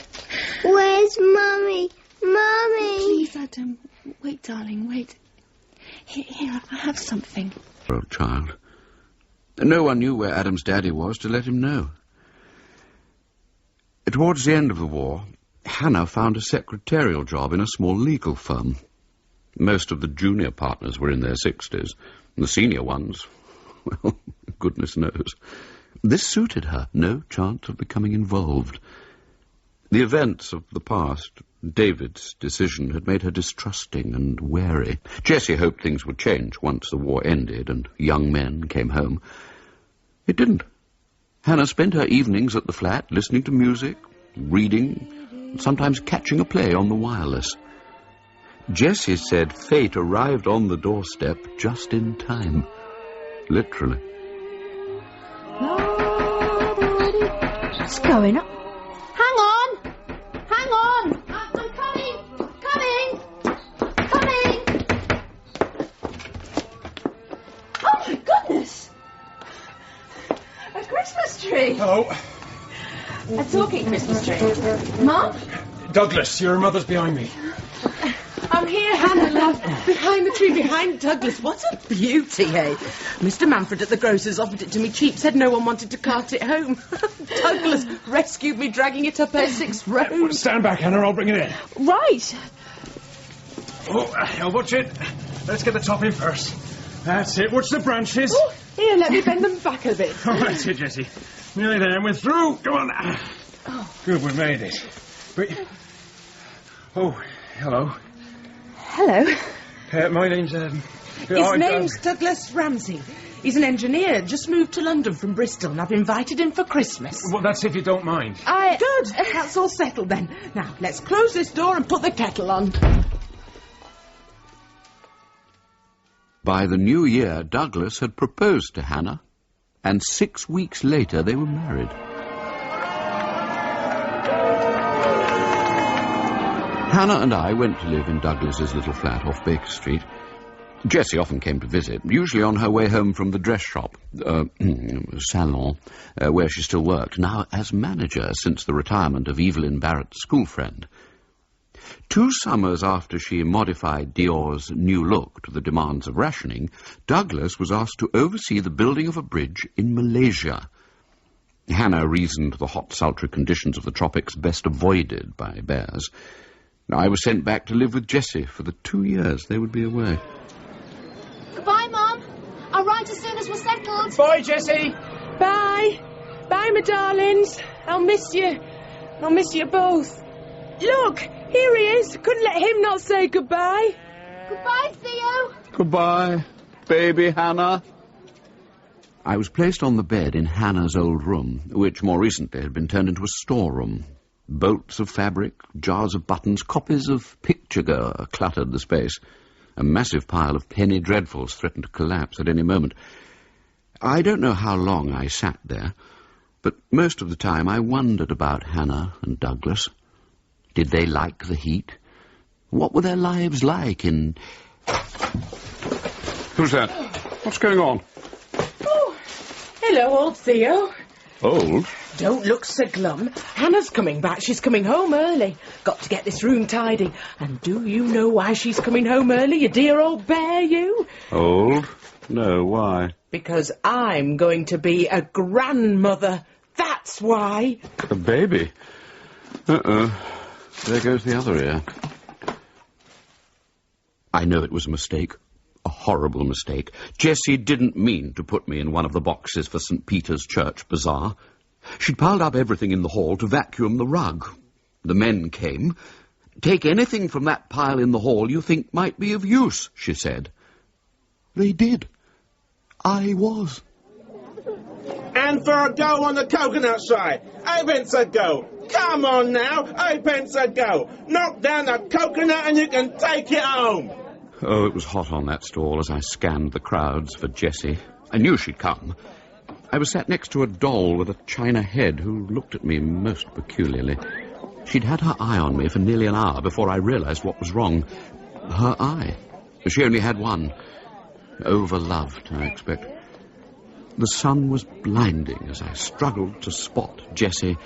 Where's Mummy? Mummy! Please, Adam. Wait, darling, wait. Here, I have something. Poor old child. No one knew where Adam's daddy was to let him know. Towards the end of the war, Hannah found a secretarial job in a small legal firm. Most of the junior partners were in their 60s. The senior ones, well, goodness knows. This suited her. No chance of becoming involved. The events of the past, David's decision, had made her distrusting and wary. Jessie hoped things would change once the war ended and young men came home. It didn't. Hannah spent her evenings at the flat listening to music, reading, and sometimes catching a play on the wireless. Jessie said fate arrived on the doorstep just in time. Literally. What's going on? Hang on! Hang on! I'm coming! Coming! Oh, my goodness! A Christmas tree! Hello. A talking Christmas tree. Mom? Douglas, your mother's behind me. I'm here, Hannah, love. Behind the tree, behind Douglas. What a beauty, eh? Mr. Manfred at the grocer's offered it to me cheap, said no one wanted to cart it home. Douglas rescued me, dragging it up Essex Road. Stand back, Hannah, I'll bring it in. Right. Oh, I'll watch it. Let's get the top in first. That's it. Watch the branches. Oh, here, let me bend them back a bit. Oh, that's it, Jessie. Nearly there. We're through. Go on. Oh. Good, we made it. Wait. Oh, hello. Hello. My name's... His name's Douglas Ramsey. He's an engineer, just moved to London from Bristol, and I've invited him for Christmas. Well, that's if you don't mind. Good. That's all settled then. Now, let's close this door and put the kettle on. By the new year, Douglas had proposed to Hannah, and 6 weeks later they were married. Hannah and I went to live in Douglas's little flat off Baker Street. Jessie often came to visit, usually on her way home from the dress shop, salon, where she still worked, now as manager since the retirement of Evelyn Barrett's school friend. 2 summers after she modified Dior's new look to the demands of rationing, Douglas was asked to oversee the building of a bridge in Malaysia. Hannah reasoned the hot, sultry conditions of the tropics best avoided by bears. Now, I was sent back to live with Jessie for the 2 years they would be away. Goodbye, Mum. I'll write as soon as we're settled. Bye, Jessie. Bye. Bye, my darlings. I'll miss you. I'll miss you both. Look, here he is. Couldn't let him not say goodbye. Goodbye, Theo. Goodbye, baby Hannah. I was placed on the bed in Hannah's old room, which more recently had been turned into a storeroom. Bolts of fabric, jars of buttons, copies of Picture Goer cluttered the space. A massive pile of penny dreadfuls threatened to collapse at any moment. I don't know how long I sat there, but most of the time I wondered about Hannah and Douglas. Did they like the heat? What were their lives like in... Who's that? What's going on? Oh, hello, old Theo. Old? Don't look so glum. Hannah's coming back. She's coming home early. Got to get this room tidy. And do you know why she's coming home early, you dear old bear, you? Old? No, why? Because I'm going to be a grandmother. That's why. A baby? Uh-oh. There goes the other ear. I know it was a mistake. A horrible mistake. Jessie didn't mean to put me in one of the boxes for St. Peter's Church Bazaar. She'd piled up everything in the hall to vacuum the rug. The men came. Take anything from that pile in the hall you think might be of use, she said. They did. I was. And for a go on the coconut side. 8p a go. Come on now, 8p a go. Knock down the coconut and you can take it home. Oh, it was hot on that stall as I scanned the crowds for Jessie. I knew she'd come. I was sat next to a doll with a china head who looked at me most peculiarly. She'd had her eye on me for nearly an hour before I realised what was wrong. Her eye. She only had one. Overloved, I expect. The sun was blinding as I struggled to spot Jessie.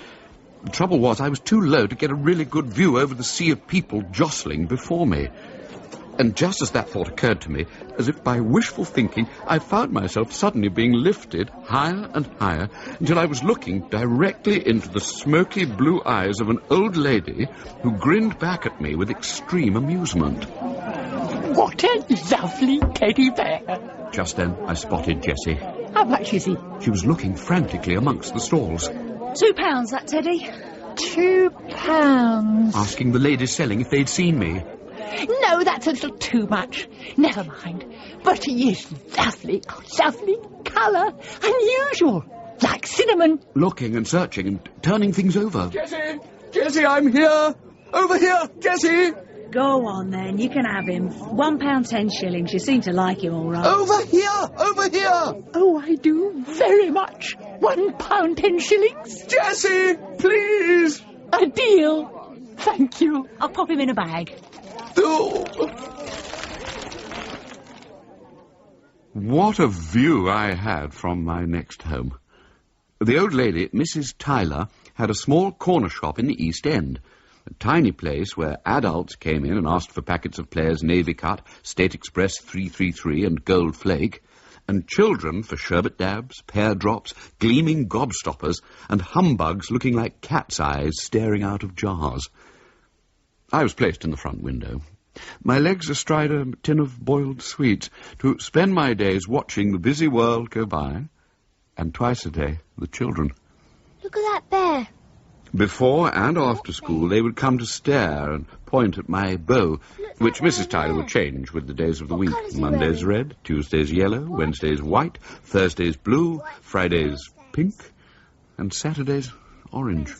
The trouble was I was too low to get a really good view over the sea of people jostling before me. And just as that thought occurred to me, as if by wishful thinking, I found myself suddenly being lifted higher and higher until I was looking directly into the smoky blue eyes of an old lady who grinned back at me with extreme amusement. What a lovely teddy bear! Just then I spotted Jessie. How much is he? She was looking frantically amongst the stalls. £2, that teddy. £2. Asking the ladies selling if they'd seen me. No, that's a little too much. Never mind. But he is lovely. Lovely colour. Unusual. Like cinnamon. Looking and searching and turning things over. Jessie! Jessie, I'm here! Over here, Jessie! Go on, then. You can have him. £1 10 shillings. You seem to like him all right. Over here! Over here! Oh, I do very much. £1 10 shillings. Jessie, please! A deal. Thank you. I'll pop him in a bag. Oh. What a view I had from my next home. The old lady, Mrs. Tyler, had a small corner shop in the East End, a tiny place where adults came in and asked for packets of Player's Navy Cut, State Express 333 and Gold Flake, and children for sherbet dabs, pear drops, gleaming gobstoppers, and humbugs looking like cat's eyes staring out of jars. I was placed in the front window, my legs astride a tin of boiled sweets, to spend my days watching the busy world go by, and twice a day the children. Look at that bear. Before and after school they would come to stare and point at my bow, which Mrs. Tyler would change with the days of the week. Mondays red, Tuesdays yellow, Wednesdays white, Thursdays blue, Fridays pink, and Saturdays orange.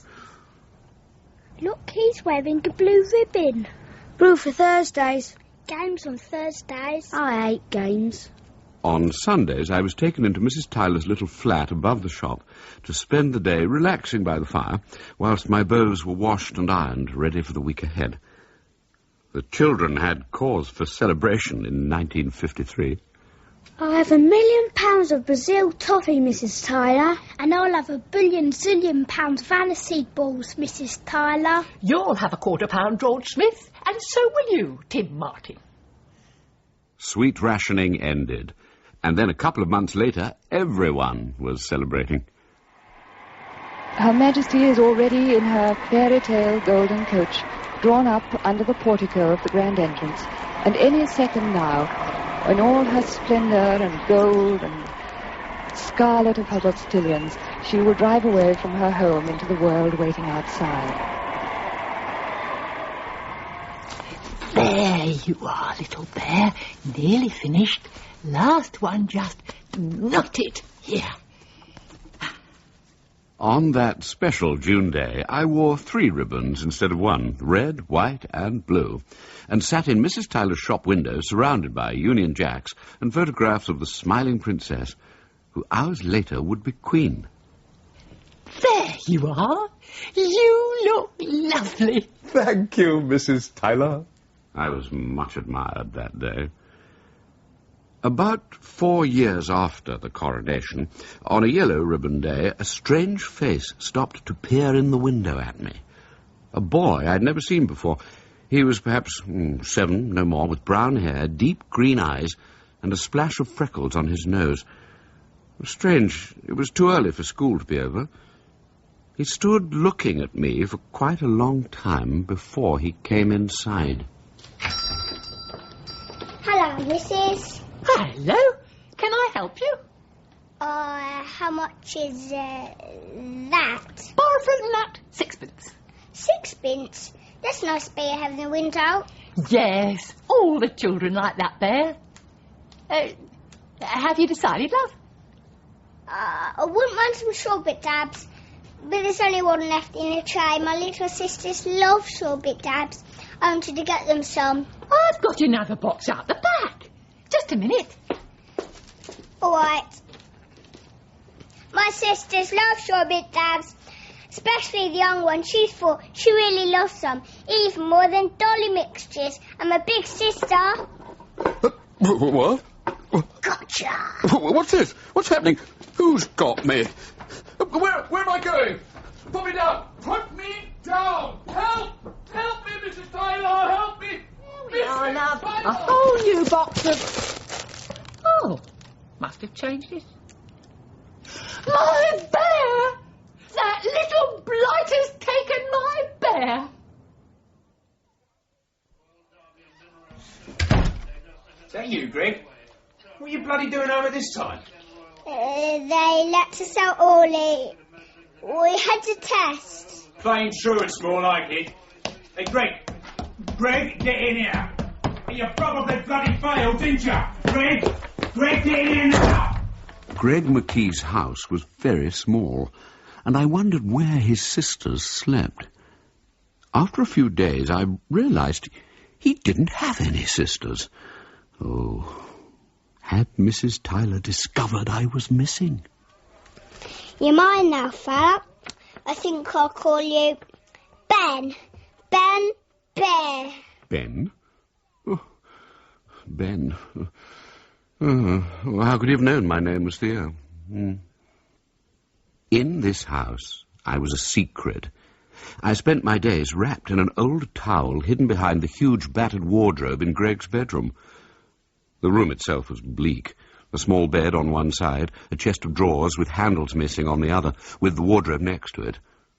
Look, he's wearing a blue ribbon. Blue for Thursdays. Games on Thursdays. I hate games. On Sundays, I was taken into Mrs. Tyler's little flat above the shop to spend the day relaxing by the fire, whilst my bows were washed and ironed, ready for the week ahead. The children had cause for celebration in 1953. I'll have £1 million of Brazil toffee, Mrs. Tyler. And I'll have £1 billion zillion of aniseed balls, Mrs. Tyler. You'll have £250, George Smith, and so will you, Tim Martin. Sweet rationing ended, and then a couple of months later, everyone was celebrating. Her Majesty is already in her fairy tale golden coach, drawn up under the portico of the grand entrance, and any second now, in all her splendour and gold and scarlet of her postilions, she will drive away from her home into the world waiting outside. There you are, little bear. Nearly finished. Last one, just knot it. Here. On that special June day, I wore 3 ribbons instead of 1, red, white, and blue, and sat in Mrs. Tyler's shop window surrounded by Union Jacks and photographs of the smiling princess, who hours later would be queen. There you are. You look lovely. Thank you, Mrs. Tyler. I was much admired that day. About 4 years after the coronation, on a yellow ribbon day, a strange face stopped to peer in the window at me. A boy I'd never seen before. He was perhaps 7, no more, with brown hair, deep green eyes, and a splash of freckles on his nose. It was strange. It was too early for school to be over. He stood looking at me for quite a long time before he came inside. Hello, Mrs. Hello. Can I help you? How much is that? Bar from that. 6pence. 6pence? That's nice bear having the wind out. Yes, all the children like that bear. Have you decided, love? I wouldn't mind some sorbet dabs, but there's only one left in the tray. My little sisters love sorbet dabs. I wanted to get them some. I've got another box out the back. Just a minute. All right. My sisters love sorbet dabs, especially the young one. She's 4. She really loves them, even more than dolly mixtures. I'm a big sister. What? Gotcha. What's this? What's happening? Who's got me? Where am I going? Put me down! Put me down! Help! Help me, Mrs. Tyler! Help me! Oh, love, a whole new box of... Oh, must have changed it. My bear! That little blight has taken my bear! Is that you, Greg? What are you bloody doing over this time? They let us out early. We had to test. Playing truants, more like it. Hey, Greg, get in here. You probably bloody failed, didn't you? Greg, get in here now. Greg McKee's house was very small, and I wondered where his sisters slept. After a few days, I realized he didn't have any sisters. Oh, had Mrs. Tyler discovered I was missing? You're mine now, fella. I think I'll call you Ben. Ben Bear. Ben? Oh, Ben. Well, how could he have known my name was Theo? In this house, I was a secret. I spent my days wrapped in an old towel hidden behind the huge battered wardrobe in Greg's bedroom. The room itself was bleak. A small bed on one side, a chest of drawers with handles missing on the other, with the wardrobe next to it.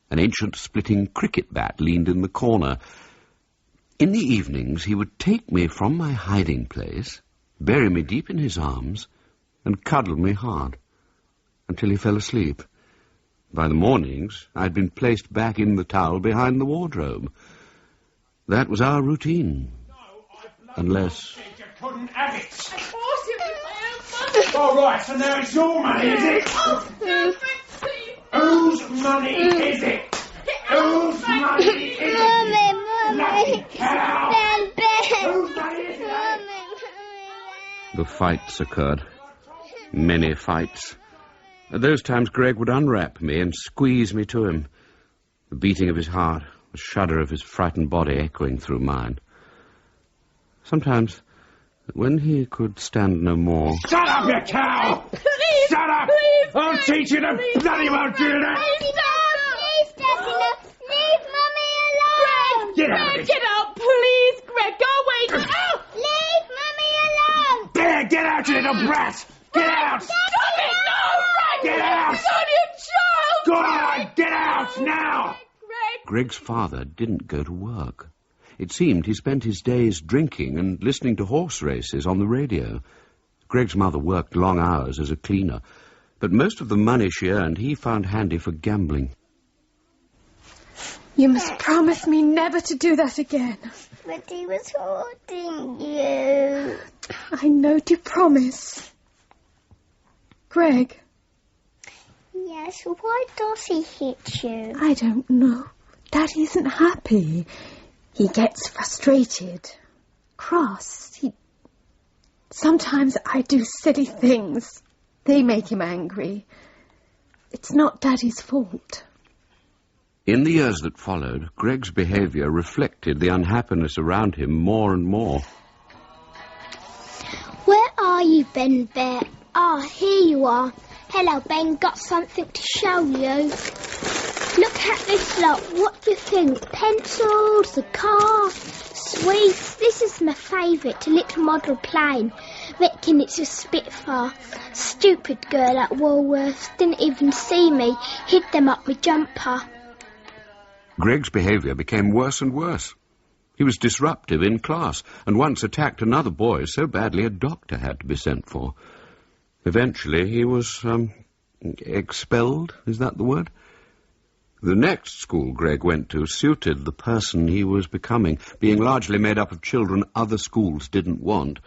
An ancient splitting cricket bat leaned in the corner. In the evenings, he would take me from my hiding place, bury me deep in his arms, and cuddle me hard, until he fell asleep. By the mornings, I'd been placed back in the towel behind the wardrobe. That was our routine. Unless... You couldn't have it. Of course it was my own money. All right, so now it's your money, is it? Oh, no, Whose money is it? Whose money is it? Mummy. Cow. Ben. Whose money is it? The fights occurred. Many fights. At those times, Greg would unwrap me and squeeze me to him. The beating of his heart, the shudder of his frightened body echoing through mine. Sometimes, when he could stand no more... Shut up, you cow! Please! Shut up! Please! I'll teach you to bloody well do that! Please, Daddy, leave Mummy alone! Get out of it! Get out, please, Greg! Go away! Get out! Leave Mummy alone! There, get out, you little brat! Get out! Stop it! No, Frank! Get out! It's only a child! Go on, get out! Enough now! Greg's father didn't go to work. It seemed he spent his days drinking and listening to horse races on the radio. Greg's mother worked long hours as a cleaner, but most of the money she earned he found handy for gambling. You must promise me never to do that again. But he was holding you. I know to promise. Greg. Yes, why does he hit you? I don't know. Daddy isn't happy. He gets frustrated, cross. Sometimes I do silly things. They make him angry. It's not Daddy's fault. In the years that followed, Greg's behaviour reflected the unhappiness around him more and more. Where are you, Ben Bear? Ah, here you are. Hello, Ben. Got something to show you. Look at this lot. What do you think? Pencils, a car, sweets. This is my favourite, a little model plane. Reckon it's a Spitfire. Stupid girl at Woolworths. Didn't even see me. Hid them up my jumper. Greg's behaviour became worse and worse. He was disruptive in class, and once attacked another boy so badly a doctor had to be sent for. Eventually he was, expelled, is that the word? The next school Greg went to suited the person he was becoming, being largely made up of children other schools didn't want,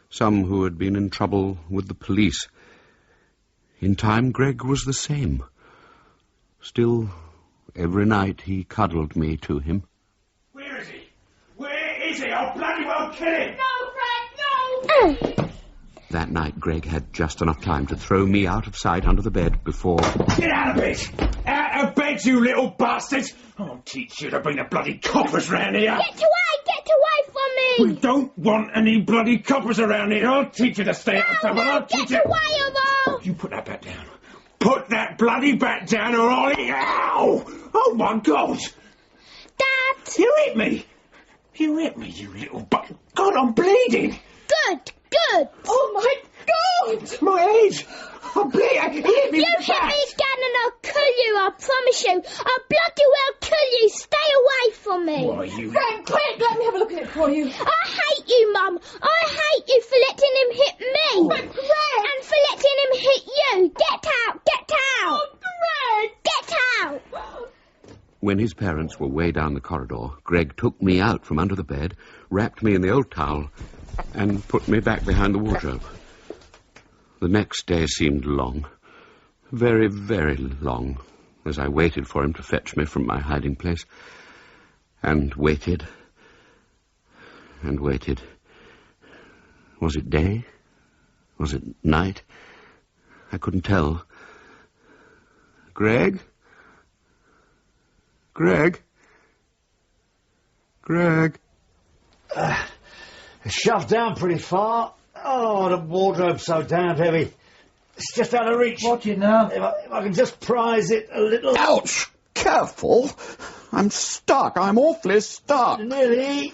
some who had been in trouble with the police. In time, Greg was the same. Still, every night he cuddled me to him. Where is he? Where is he? I'll bloody well kill him! No, Fred, no! That night, Greg had just enough time to throw me out of sight under the bed before... Get out of bed! Out of bed, you little bastards! I'll teach you to bring the bloody coppers round here! Get away from me! We don't want any bloody coppers around here! I'll teach you to stay out of trouble! I'll teach you... Get away, Omo! You put that bat down. Put that bloody bat down or I'll... Ow! Oh, my God! Dad! You hit me! You hit me, you little God, I'm bleeding! Good! Oh, my God! My head! I'm bleeding! He hit me You with the hit bat. me again and I'll kill you, I promise you. I'll bloody well kill you. Stay away from me. Why, you... Frank, quick, let me have a look at it for you. I hate you, Mum. I hate you for letting him hit me. But Greg! And for letting him hit you. Get out! Oh, Greg! Get out! When his parents were way down the corridor, Greg took me out from under the bed, wrapped me in the old towel, and put me back behind the wardrobe. The next day seemed long, very, very long, as I waited for him to fetch me from my hiding place, and waited, and waited. Was it day? Was it night? I couldn't tell. Greg? Greg? Greg? Shoved down pretty far. Oh, the wardrobe's so damned heavy. It's just out of reach. Watch it now. If I can just prise it a little... Ouch! Careful! I'm stuck. I'm awfully stuck. Nearly.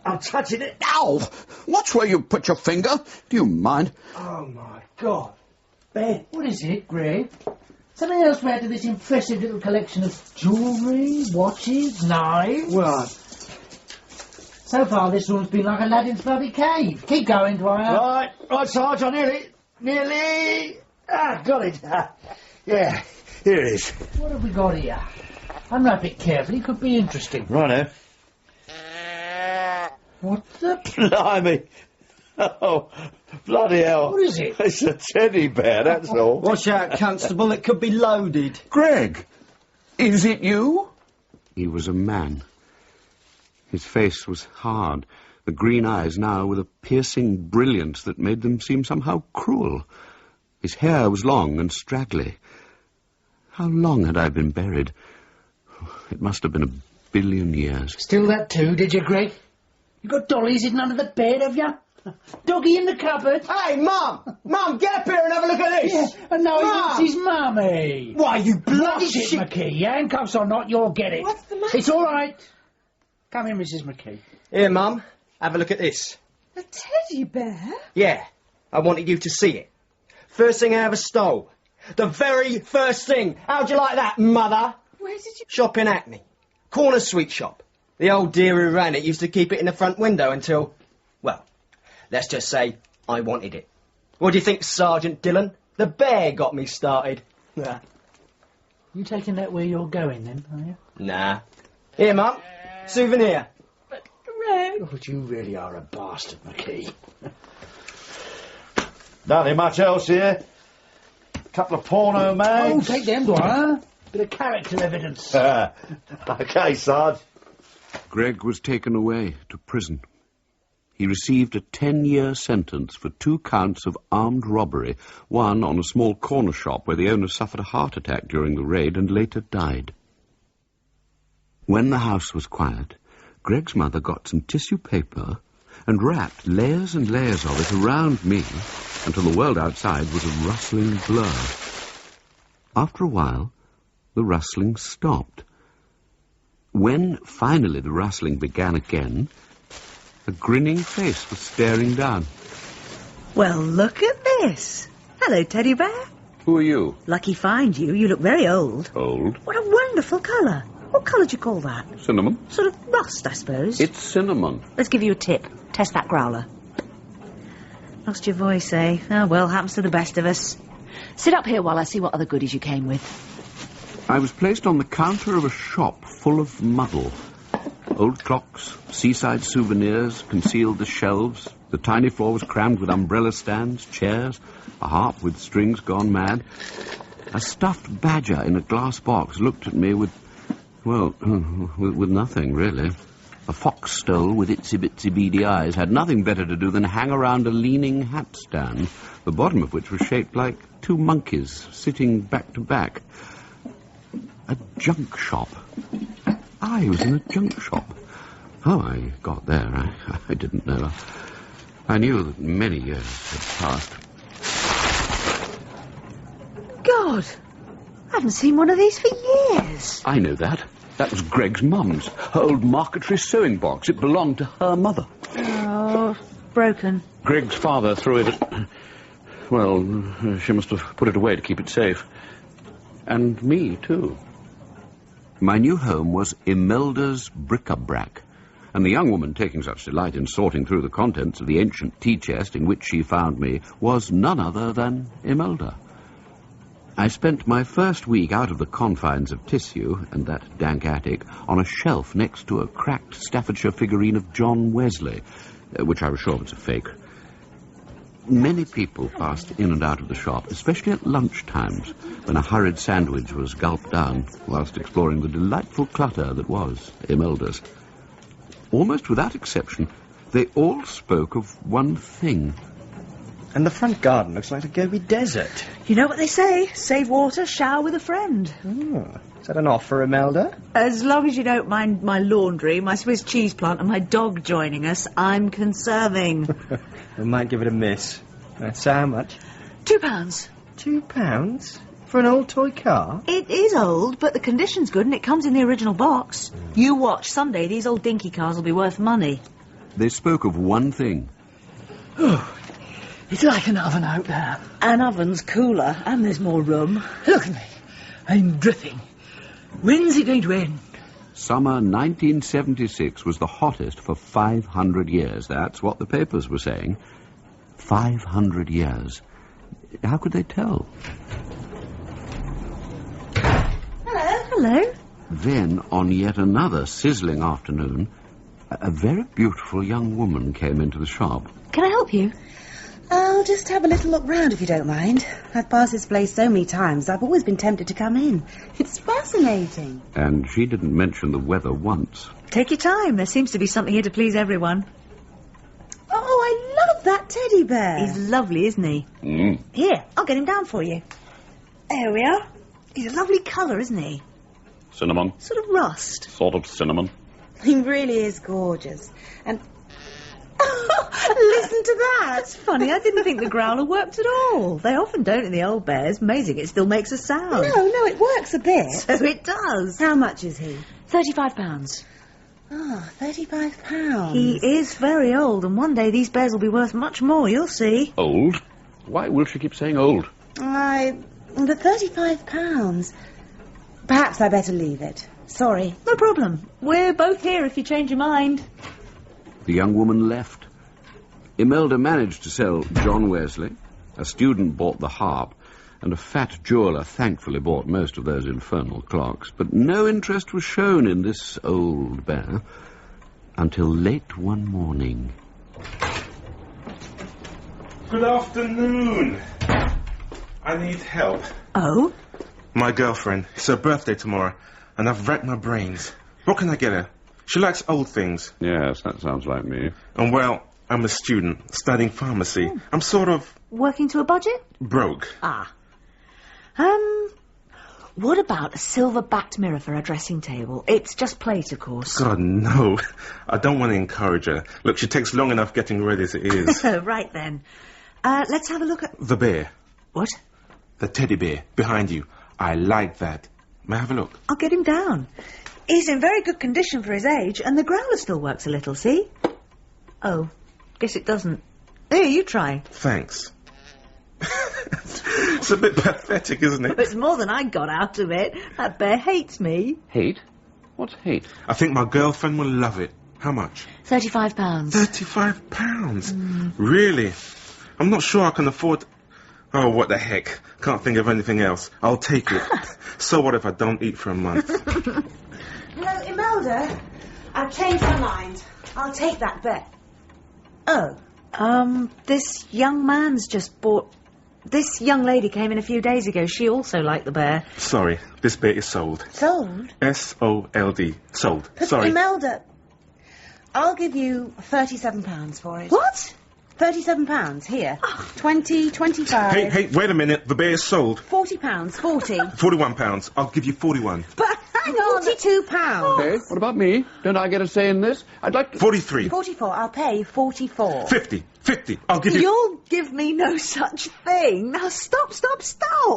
I'm touching it. Ow! Watch where you put your finger. Do you mind? Oh, my God. Ben, what is it, Greg? Something else to add to this impressive little collection of jewellery, watches, knives? Well, so far this room's been like Aladdin's bloody cave. Keep going, Dwyer. Right, Sarge, I nearly... got it. Yeah, here it is. What have we got here? Unwrap it carefully, could be interesting. Righto. What the... Blimey. Oh, bloody hell. What is it? It's a teddy bear, that's all. Watch out, Constable, it could be loaded. Greg, is it you? He was a man. His face was hard, the green eyes now with a piercing brilliance that made them seem somehow cruel. His hair was long and straggly. How long had I been buried? It must have been 1 billion years. Still that too, did you, Greg? You got dollies hidden under the bed, have you? Doggy in the cupboard. Hey, Mum! Mum, get up here and have a look at this! Yeah, and now he wants his mummy. Why, you bloody shit, shit! McKee. Handcuffs or not, you'll get it. What's the matter? It's all right. Come in, Mrs. McKee. Here, Mum, have a look at this. A teddy bear? Yeah, I wanted you to see it. First thing I ever stole. The very first thing. How'd you like that, Mother? Where did you... Shop in Hackney. Corner sweet shop. The old dear who ran it used to keep it in the front window until... well, let's just say I wanted it. What do you think, Sergeant Dillon? The bear got me started. You taking that where you're going, then, are you? Nah. Here, Mum. Souvenir. Greg! Oh, you really are a bastard, McKee. Nothing much else here. Couple of porno mags. Oh, take them, Dwyer. Bit of character evidence. OK, Sarge. Greg was taken away to prison. He received a 10-year sentence for 2 counts of armed robbery, one on a small corner shop where the owner suffered a heart attack during the raid and later died. When the house was quiet, Greg's mother got some tissue paper and wrapped layers and layers of it around me until the world outside was a rustling blur. After a while, the rustling stopped. When finally the rustling began again, a grinning face was staring down. Well, look at this. Hello, Teddy Bear. Who are you? Lucky find you. You look very old. Old? What a wonderful colour. What colour do you call that? Cinnamon. Sort of rust, I suppose. It's cinnamon. Let's give you a tip. Test that growler. Lost your voice, eh? Oh, well, happens to the best of us. Sit up here while I see what other goodies you came with. I was placed on the counter of a shop full of muddle. Old clocks, seaside souvenirs concealed the shelves. The tiny floor was crammed with umbrella stands, chairs, a harp with strings gone mad. A stuffed badger in a glass box looked at me with, well, with nothing, really. A fox stole with itsy-bitsy beady eyes had nothing better to do than hang around a leaning hat stand, the bottom of which was shaped like 2 monkeys sitting back to back. A junk shop. I was in a junk shop. How I got there, I didn't know. I knew that many years had passed. God, I haven't seen one of these for years. I know that. That was Greg's mum's. Her old marquetry sewing box. It belonged to her mother. Oh, broken. Greg's father threw it at... well, she must have put it away to keep it safe. And me, too. My new home was Imelda's bric-a-brac, and the young woman taking such delight in sorting through the contents of the ancient tea chest in which she found me was none other than Imelda. I spent my first week out of the confines of tissue and that dank attic on a shelf next to a cracked Staffordshire figurine of John Wesley, which I was sure was a fake. Many people passed in and out of the shop, especially at lunch times, when a hurried sandwich was gulped down whilst exploring the delightful clutter that was Imelda's. Almost without exception, they all spoke of one thing. And the front garden looks like a Gobi desert. You know what they say, save water, shower with a friend. Oh, is that an offer, Imelda? As long as you don't mind my laundry, my Swiss cheese plant and my dog joining us, I'm conserving. We might give it a miss. So how much? £2. £2? For an old toy car? It is old, but the condition's good and it comes in the original box. You watch, someday these old dinky cars will be worth money. They spoke of one thing. It's like an oven out there. An oven's cooler, and there's more room. Look at me. I'm dripping. When's it going to end? Summer 1976 was the hottest for 500 years. That's what the papers were saying. 500 years. How could they tell? Hello. Then, on yet another sizzling afternoon, a very beautiful young woman came into the shop. Can I help you? I'll just have a little look round if you don't mind. I've passed this place so many times, I've always been tempted to come in. It's fascinating. And she didn't mention the weather once. Take your time. There seems to be something here to please everyone. Oh, I love that teddy bear. He's lovely, isn't he? Mm. Here, I'll get him down for you. There we are. He's a lovely colour, isn't he? Cinnamon. Sort of rust. Sort of cinnamon. He really is gorgeous. And... listen to that. That's funny. I didn't think the growler worked at all. They often don't in the old bears. Amazing, it still makes a sound. No, it works a bit. So it does. How much is he? £35. Ah, £35. He is very old, and one day these bears will be worth much more, you'll see. Old? Why will she keep saying old? The £35. Perhaps I better leave it. Sorry. No problem. We're both here if you change your mind. The young woman left. Imelda managed to sell John Wesley. A student bought the harp, and a fat jeweller thankfully bought most of those infernal clocks. But no interest was shown in this old bear until late one morning. Good afternoon. I need help. Oh? My girlfriend. It's her birthday tomorrow, and I've racked my brains. What can I get her? She likes old things. Yes, that sounds like me. And, well, I'm a student studying pharmacy. I'm sort of... Working to a budget? broke. Ah. What about a silver-backed mirror for her dressing table? It's just plate, of course. God, no. I don't want to encourage her. Look, she takes long enough getting ready as it is. Right, then. Let's have a look at... The bear. What? The teddy bear, behind you. I like that. May I have a look? I'll get him down. He's in very good condition for his age, and the growler still works a little, see? Oh, guess it doesn't. Here, you try. Thanks. It's a bit pathetic, isn't it? It's more than I got out of it. That bear hates me. Hate? What's hate? I think my girlfriend will love it. How much? £35. £35? Really? I'm not sure I can afford... Oh, what the heck. Can't think of anything else. I'll take it. So what if I don't eat for a month? No, Imelda, I've changed my mind. I'll take that bet. Oh, this young man's just bought... This young lady came in a few days ago. She also liked the bear. Sorry, this bear is sold. Sold? S-O-L-D. Sold. But Sorry. Imelda, I'll give you £37 for it. What? £37, here. 20, 25... Hey, wait a minute. The bear is sold. £40, 40. £41. I'll give you 41. But hang on. £42. Hey, what about me? Don't I get a say in this? I'd like to... 43. 44, I'll pay 44. 50. I'll give you... You'll give me no such thing. Now, stop.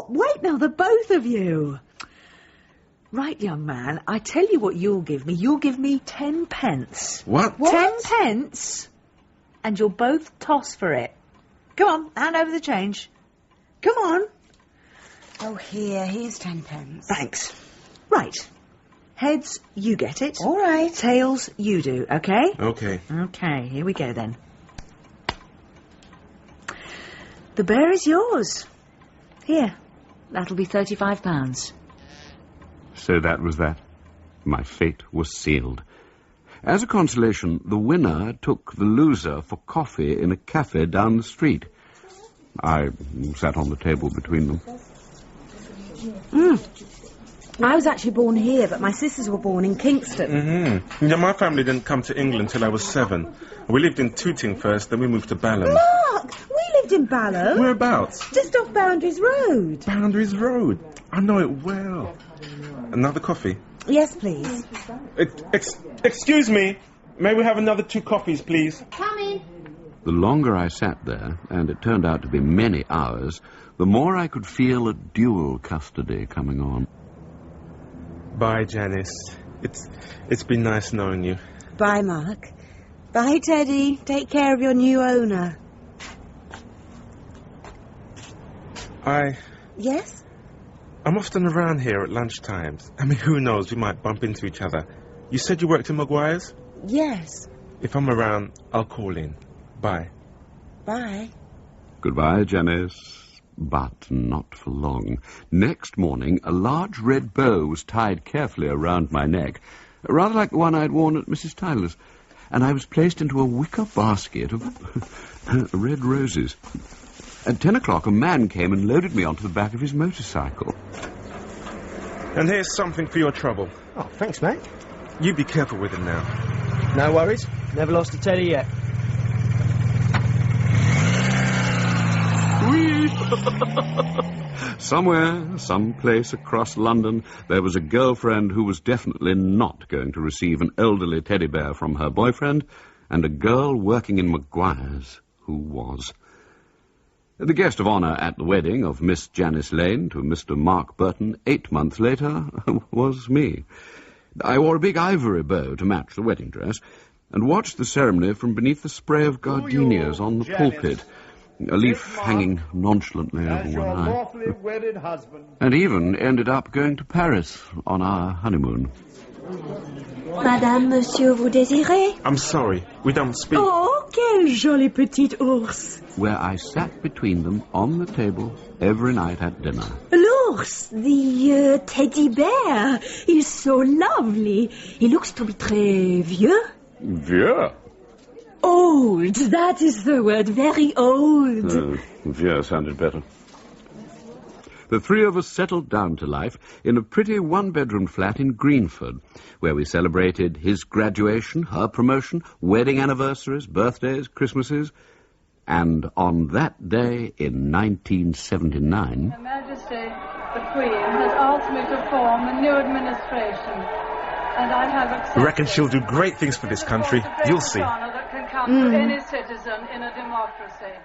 Wait now, the both of you. Right, young man, I tell you what you'll give me. You'll give me 10 pence. What? 10 pence? And you'll both toss for it. Come on, hand over the change. Come on. Oh, here's 10 pence. Thanks. Right. Heads, you get it. All right. Tails, you do, okay? Okay. Okay, here we go then. The bear is yours. Here, that'll be £35. So that was that. My fate was sealed. As a consolation, the winner took the loser for coffee in a cafe down the street. I sat on the table between them. I was actually born here, but my sisters were born in Kingston. Mm-hmm. Yeah, my family didn't come to England till I was 7. We lived in Tooting first, then we moved to Balham. Mark, we lived in Balham. Whereabouts? Just off Boundaries Road. Boundaries Road. I know it well. Another coffee? Yes, please. Excuse me. May we have another 2 coffees, please? Coming. The longer I sat there, and it turned out to be many hours, the more I could feel a dual custody coming on. Bye, Janice. It's been nice knowing you. Bye, Mark. Bye, Teddy. Take care of your new owner. Yes? I'm often around here at lunchtimes. I mean, who knows, we might bump into each other. You said you worked in Maguire's? Yes. If I'm around, I'll call in. Bye. Bye. Goodbye, Janice. But not for long. Next morning, a large red bow was tied carefully around my neck, rather like the one I'd worn at Mrs. Tyler's, and I was placed into a wicker basket of red roses. At 10 o'clock, a man came and loaded me onto the back of his motorcycle. And here's something for your trouble. Oh, thanks, mate. You be careful with him now. No worries. Never lost a teddy yet. Somewhere, someplace across London, there was a girlfriend who was definitely not going to receive an elderly teddy bear from her boyfriend, and a girl working in Maguire's who was. The guest of honour at the wedding of Miss Janice Lane to Mr. Mark Burton 8 months later was me. I wore a big ivory bow to match the wedding dress, and watched the ceremony from beneath the spray of gardenias on the pulpit. a leaf hanging nonchalantly over As your one eye, lawfully wedded husband. and even ended up going to Paris on our honeymoon. Madame, monsieur, vous désirez? I'm sorry, we don't speak. Oh, quel joli petit ours. Where I sat between them on the table every night at dinner. L'ours, the teddy bear, is so lovely. He looks to be très vieux. Vieux? Old, that is the word, very old. Vieux sounded better. The three of us settled down to life in a pretty one-bedroom flat in Greenford, where we celebrated his graduation, her promotion, wedding anniversaries, birthdays, Christmases, and on that day in 1979... Her Majesty, the Queen, has asked me to form a new administration, and I have accepted... I reckon she'll do great things for this country. You'll see. ...that can come to any citizen in a democracy.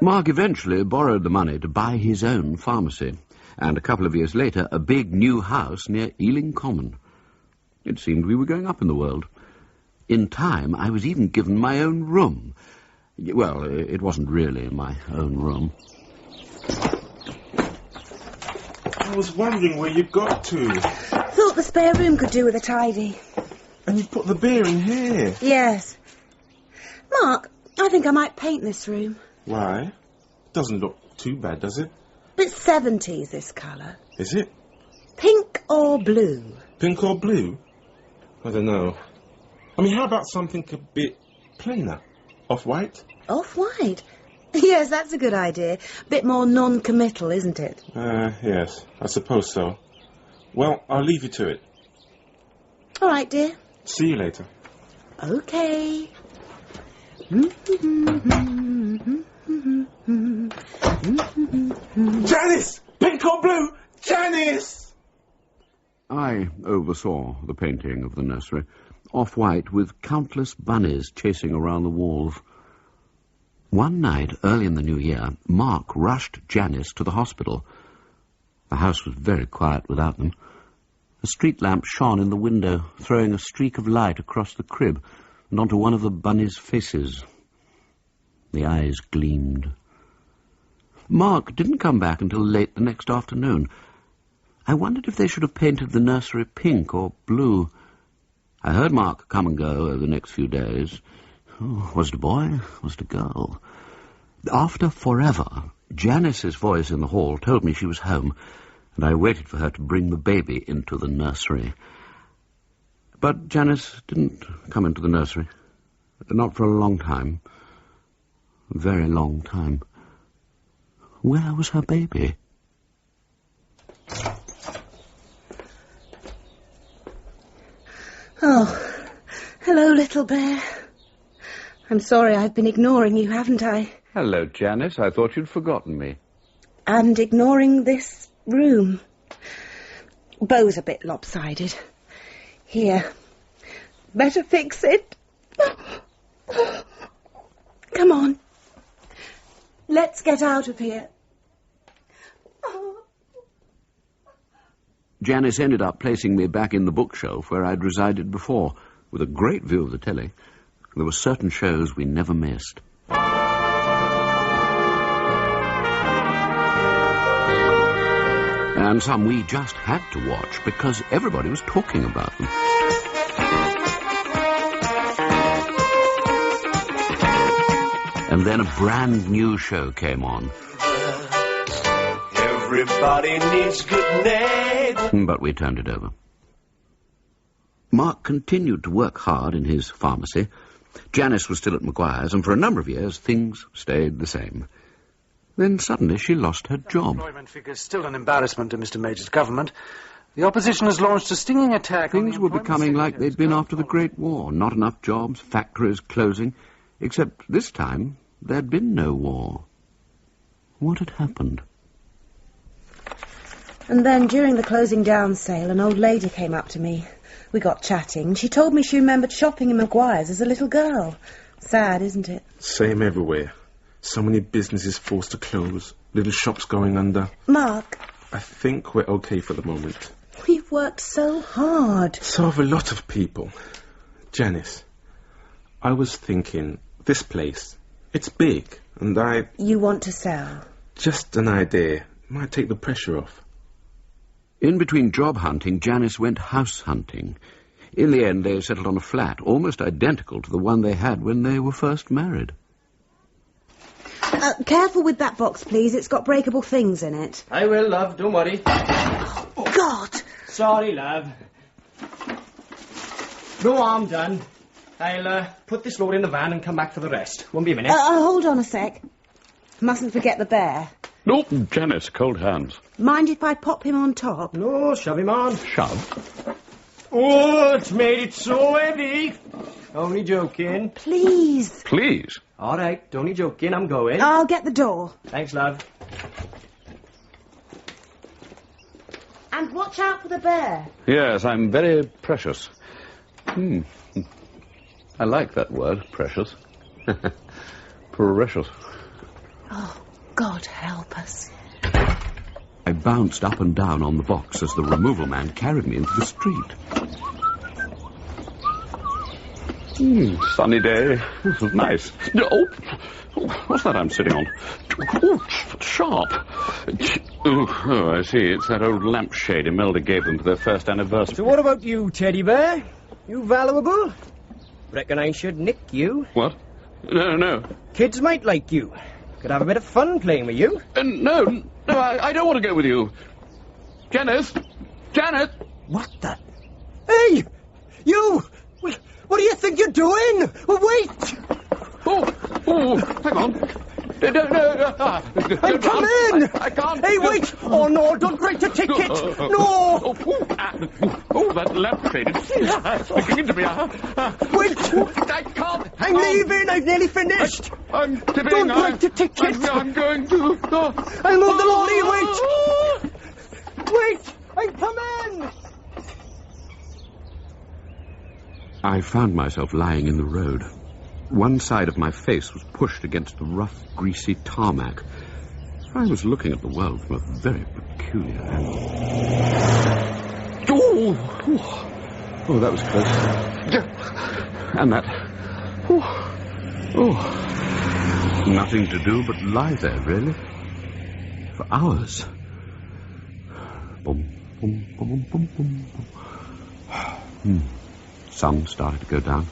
Mark eventually borrowed the money to buy his own pharmacy, and a couple of years later a big new house near Ealing Common. It seemed we were going up in the world. In time, I was even given my own room. Well, it wasn't really my own room. I was wondering where you got to. Thought the spare room could do with a tidy. And you put the beer in here. Yes. Mark, I think I might paint this room. Why? Doesn't look too bad, does it? It's 70s, this colour. Is it? Pink or blue? Pink or blue? I don't know. I mean, how about something a bit plainer? Off-white? Off-white? Yes, that's a good idea. Bit more non-committal, isn't it? Yes, I suppose so. Well, I'll leave you to it. All right, dear. See you later. Okay. Janice! Pink or blue? Janice! I oversaw the painting of the nursery, off-white with countless bunnies chasing around the walls. One night, early in the new year, Mark rushed Janice to the hospital. The house was very quiet without them. A street lamp shone in the window, throwing a streak of light across the crib and onto one of the bunnies' faces. The eyes gleamed. Mark didn't come back until late the next afternoon. I wondered if they should have painted the nursery pink or blue. I heard Mark come and go over the next few days. Oh, was it a boy? Was it a girl? After forever, Janice's voice in the hall told me she was home, and I waited for her to bring the baby into the nursery. But Janice didn't come into the nursery. Not for a long time. A very long time. Where was her baby? Oh, hello, little bear. I'm sorry I've been ignoring you, haven't I? Hello, Janice. I thought you'd forgotten me. And ignoring this room. Bow's a bit lopsided. Here. Better fix it. Come on. Let's get out of here. Janice ended up placing me back in the bookshelf where I'd resided before, with a great view of the telly. There were certain shows we never missed. And some we just had to watch because everybody was talking about them. And then a brand new show came on. Everybody needs good neighbor. But we turned it over. Mark continued to work hard in his pharmacy. Janice was still at Maguire's, and for a number of years things stayed the same. Then suddenly she lost her job. Employment figures still an embarrassment to Mr. Major's government. The opposition has launched a stinging attack. Things were becoming like they'd been after the Great War. Not enough jobs, factories closing. Except this time there'd been no war. What had happened? And then during the closing down sale, an old lady came up to me. We got chatting. She told me she remembered shopping in Maguire's as a little girl. Sad, isn't it? Same everywhere. So many businesses forced to close. Little shops going under. Mark. I think we're okay for the moment. We've worked so hard. So have a lot of people. Janice, I was thinking, this place, It's big, and You want to sell? Just an idea. Might take the pressure off. In between job hunting, Janice went house hunting. In the end, they settled on a flat, almost identical to the one they had when they were first married. Careful with that box, please. It's got breakable things in it. I will, love. Don't worry. Oh, God! Sorry, love. No harm done. I'll put this load in the van and come back for the rest. Won't be a minute. Hold on a sec. Mustn't forget the bear. No, Janice, cold hands. Mind if I pop him on top? No, shove him on. Shove? Oh, it's made it so heavy. Only joking. Please. Please? All right, only joking. I'm going. I'll get the door. Thanks, love. And watch out for the bear. Yes, I'm very precious. I like that word, precious. Precious. Oh, God help us. I bounced up and down on the box as the removal man carried me into the street. Sunny day. This is nice. Oh, what's that I'm sitting on? Oh, sharp. Oh, I see. It's that old lampshade Imelda gave them for their first anniversary. So what about you, teddy bear? You valuable? Reckon I should nick you. What? No. Kids might like you. Could have a bit of fun playing with you. No, I don't want to go with you. Janice! What the? Hey! You! What do you think you're doing? Wait! Oh, hang on. No. Hey, come in! I can't. Hey, wait! Oh, no, don't break the ticket! No! Oh, that lampshade. It's sticking into me. Wait! I can't. I'm leaving. I've nearly finished. I'm tipping. Don't break the ticket. I'm going to. I'll move the lorry. Wait! I'm coming! I found myself lying in the road. One side of my face was pushed against the rough, greasy tarmac. I was looking at the world from a very peculiar angle. Oh, that was close. And that. Nothing to do but lie there, really. For hours. Boom, boom, boom, boom, boom, boom. Sun started to go down.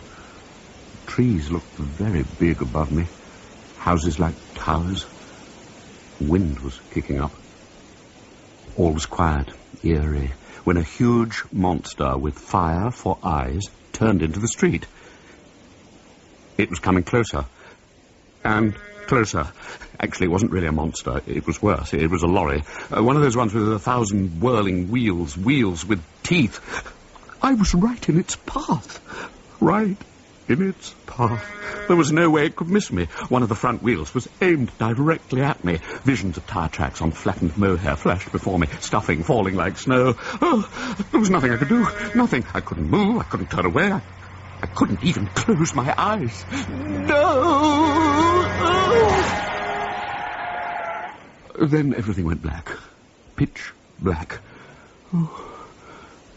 Trees looked very big above me. Houses like towers. Wind was kicking up. All was quiet, eerie, when a huge monster with fire for eyes turned into the street. It was coming closer. And closer. Actually, it wasn't really a monster. It was worse. It was a lorry. One of those ones with 1,000 whirling wheels with teeth. I was right in its path. Right in its path. There was no way it could miss me. One of the front wheels was aimed directly at me. Visions of tyre tracks on flattened mohair flashed before me, stuffing falling like snow. Oh, there was nothing I could do. Nothing. I couldn't move. I couldn't turn away. I couldn't even close my eyes. No! Then everything went black. Pitch black. Oh.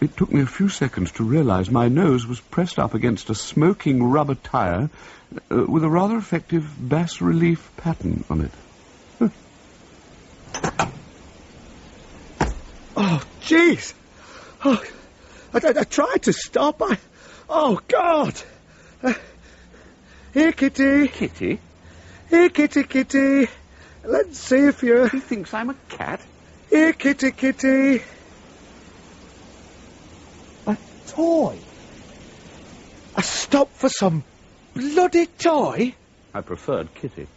It took me a few seconds to realize my nose was pressed up against a smoking rubber tire with a rather effective bas-relief pattern on it. Oh, jeez. Oh, I tried to stop. Oh, God. Here, Kitty. Kitty? Here, Kitty. Let's see if you're... He thinks I'm a cat. Here, Kitty. A toy? A stop for some bloody toy? I preferred Kitty.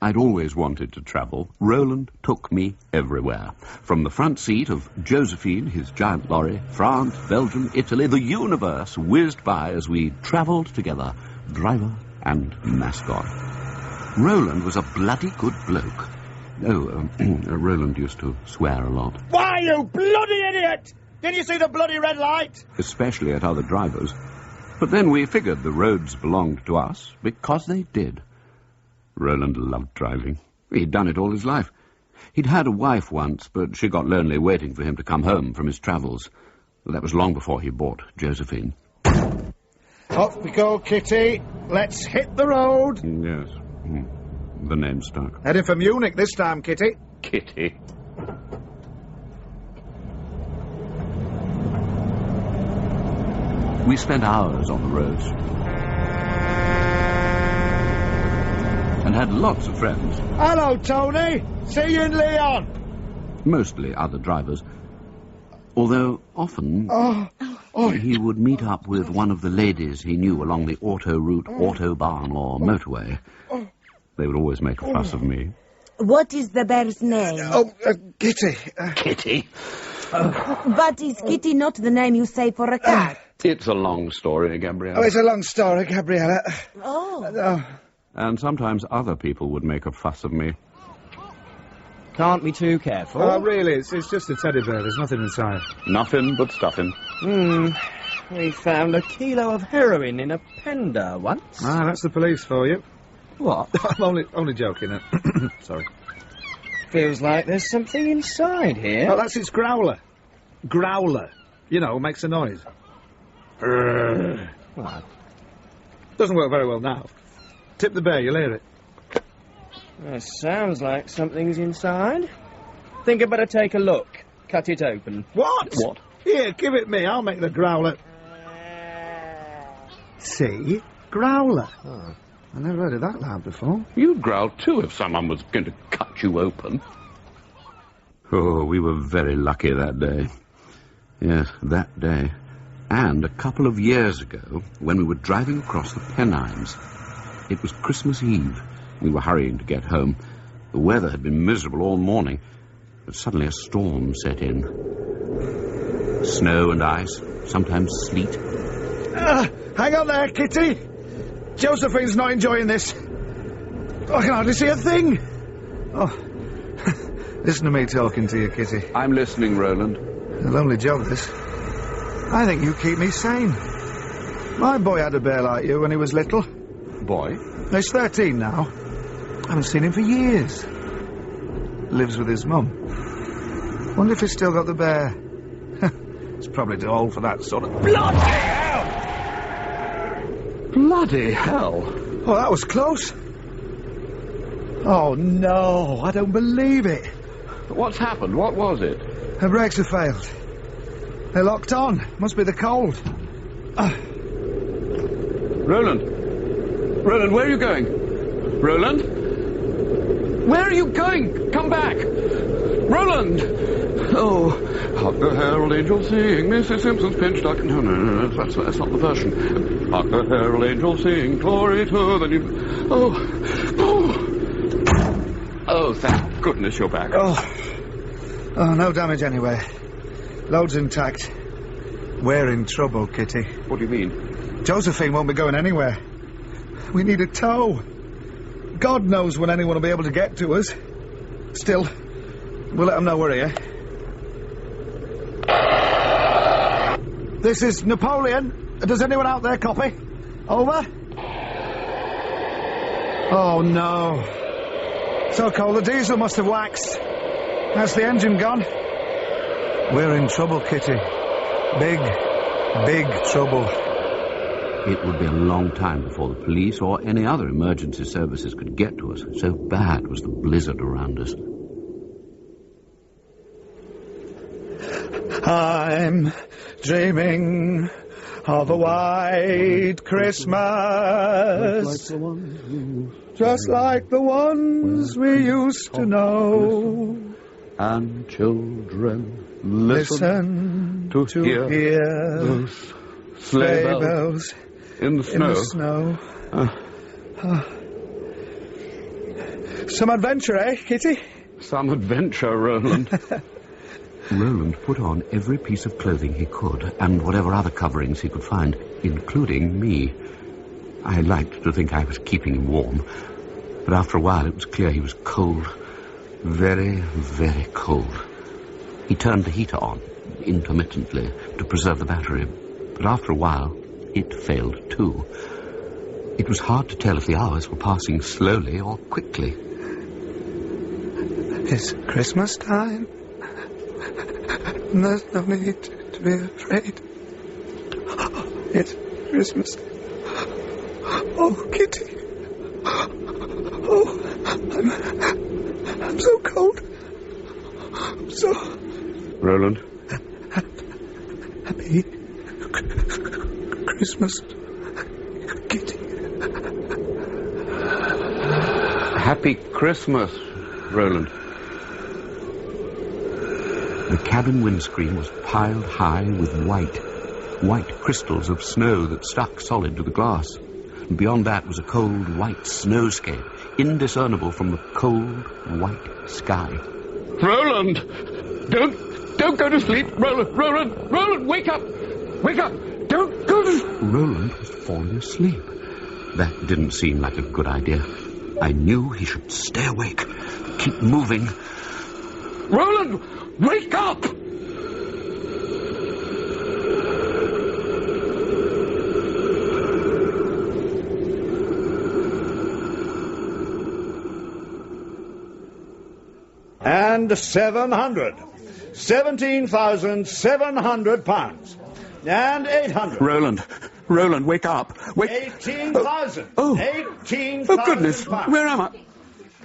I'd always wanted to travel. Roland took me everywhere. From the front seat of Josephine, his giant lorry, France, Belgium, Italy, the universe whizzed by as we travelled together, driver and mascot. Roland was a bloody good bloke. Roland used to swear a lot. Why, you bloody idiot! Didn't you see the bloody red light? Especially at other drivers. But then we figured the roads belonged to us because they did. Roland loved driving. He'd done it all his life. He'd had a wife once, but she got lonely waiting for him to come home from his travels. That was long before he bought Josephine. Off we go, Kitty. Let's hit the road. Yes. The name stuck. Heading for Munich this time, Kitty. Kitty. We spent hours on the roads. And had lots of friends. Hello, Tony. See you in Leon. Mostly other drivers. Although often he would meet up with one of the ladies he knew along the auto route, autobahn or motorway. They would always make a fuss of me. What is the bear's name? Kitty. Kitty? But is Kitty not the name you say for a cat? It's a long story, Gabriella. Oh, it's a long story, Gabriella. And sometimes other people would make a fuss of me. Can't be too careful. Oh, really? It's just a teddy bear. There's nothing inside. Nothing but stuffing. We found a kilo of heroin in a pender once. Ah, that's the police for you. What? I'm only joking. Sorry. Feels like there's something inside here. Oh, that's its growler. Growler. You know, makes a noise. What? Doesn't work very well now. Tip the bear, you'll hear it. Sounds like something's inside. Think I'd better take a look. Cut it open. What? What? Here, give it me. I'll make the growler. See? Growler. Oh. I never heard of that loud before. You'd growl too if someone was going to cut you open. Oh, we were very lucky that day. Yes, that day. And a couple of years ago, when we were driving across the Pennines. It was Christmas Eve. We were hurrying to get home. The weather had been miserable all morning, but suddenly a storm set in. Snow and ice, sometimes sleet. Hang on there, Kitty. Josephine's not enjoying this. I can hardly see a thing. Oh, listen to me talking to you, Kitty. I'm listening, Roland. A lonely job, this. I think you keep me sane. My boy had a bear like you when he was little. Boy? He's 13 now. I haven't seen him for years. Lives with his mum. Wonder if he's still got the bear. He's probably too old for that sort of... Bloody hell! Bloody hell! Oh, that was close. Oh, no, I don't believe it. What's happened? What was it? Her brakes have failed. They're locked on. Must be the cold. Roland! Roland, where are you going? Roland? Where are you going? Come back! Roland! Oh, hark the herald angels sing, Mrs. Simpson's pinch duck... No, that's not the version. Hark the herald angels sing, glory to the new... Oh, thank goodness you're back. Oh, no damage anyway. Load's intact. We're in trouble, Kitty. What do you mean? Josephine won't be going anywhere. We need a tow. God knows when anyone will be able to get to us. Still, we'll let them know we're here. This is Napoleon. Does anyone out there copy? Over? Oh, no. So cold, the diesel must have waxed. That's the engine gone. We're in trouble, Kitty. Big trouble. It would be a long time before the police or any other emergency services could get to us. So bad was the blizzard around us. I'm dreaming of a white Christmas, just like the ones we used to know. And children, listen to hear those sleigh bells in the snow. Some adventure, eh, Kitty? Some adventure, Roland. Roland put on every piece of clothing he could, and whatever other coverings he could find, including me. I liked to think I was keeping him warm, but after a while it was clear he was cold. Very, very cold. He turned the heater on, intermittently, to preserve the battery, but after a while it failed too. It was hard to tell if the hours were passing slowly or quickly. It's Christmas time. There's no need to be afraid. It's Christmas. Oh, Kitty. Oh, I'm so cold. So... Roland? Happy Christmas, Kitty. Happy Christmas, Roland. The cabin windscreen was piled high with white crystals of snow that stuck solid to the glass. And beyond that was a cold white snowscape, indiscernible from the cold white sky. Roland! Don't go to sleep! Roland, wake up! Wake up! Don't go to... Roland was falling asleep. That didn't seem like a good idea. I knew he should stay awake, keep moving. Roland, wake up! And 700. 17,700 pounds. And 800. Roland, wake up. 18,000. Oh. 18,000 Oh, goodness. pounds. Where am I?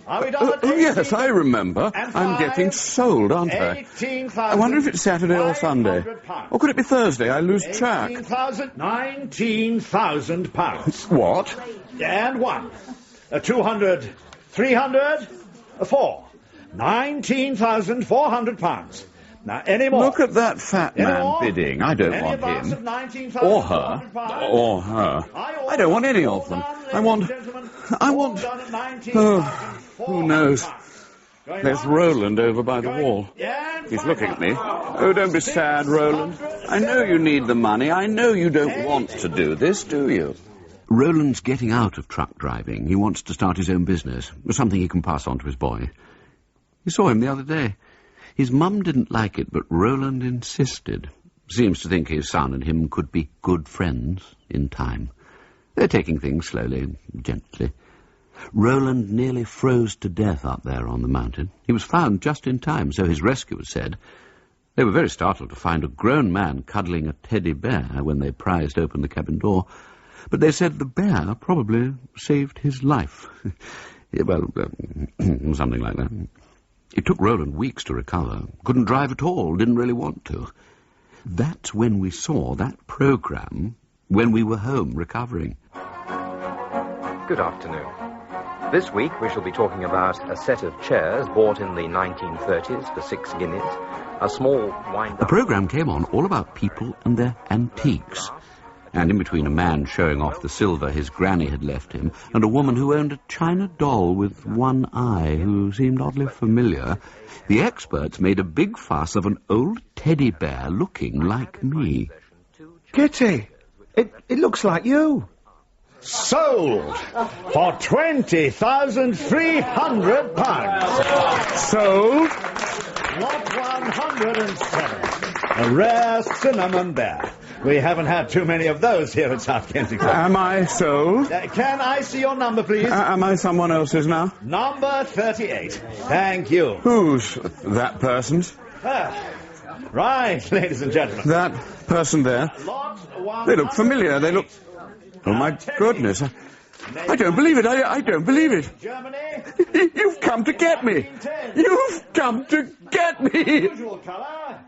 Are we done at Yes, I remember. And I'm getting sold, aren't I? 18,000. I wonder if it's Saturday or Sunday. Or could it be Thursday? I lose track. 19,000 pounds. What? And 1. 200. 300. 4. 19,400 pounds. Now, any more? Look at that fat Any man more? bidding. I don't Any want advance him. of 19,000 Or her. Or her. I don't want any of them. I want... Oh, who knows? There's Roland over by the wall. He's looking at me. Oh, don't be sad, Roland. I know you need the money. I know you don't want to do this, do you? Roland's getting out of truck driving. He wants to start his own business, something he can pass on to his boy. You saw him the other day. His mum didn't like it, but Roland insisted. Seems to think his son and him could be good friends in time. They're taking things slowly, gently. Roland nearly froze to death up there on the mountain. He was found just in time, so his rescuers said. They were very startled to find a grown man cuddling a teddy bear when they prized open the cabin door. But they said the bear probably saved his life. Well, something like that. It took Roland weeks to recover. Couldn't drive at all, didn't really want to. That's when we saw that programme, when we were home recovering. Good afternoon. This week we shall be talking about a set of chairs bought in the 1930s for 6 guineas, a small wind-up... The programme came on all about people and their antiques. And in between a man showing off the silver his granny had left him and a woman who owned a china doll with one eye who seemed oddly familiar, the experts made a big fuss of an old teddy bear looking like me. Kitty, it looks like you. Sold for £20,300. Sold? Lot 107. A rare cinnamon bear. We haven't had too many of those here at South Kensington. Am I sold? Can I see your number, please? Am I someone else's now? Number 38. Thank you. Who's that person's? Right, ladies and gentlemen. That person there. They look familiar. They look... Oh, my goodness. I don't believe it. I don't believe it. Germany? You've come to get me. You've come to get me. Usual colour.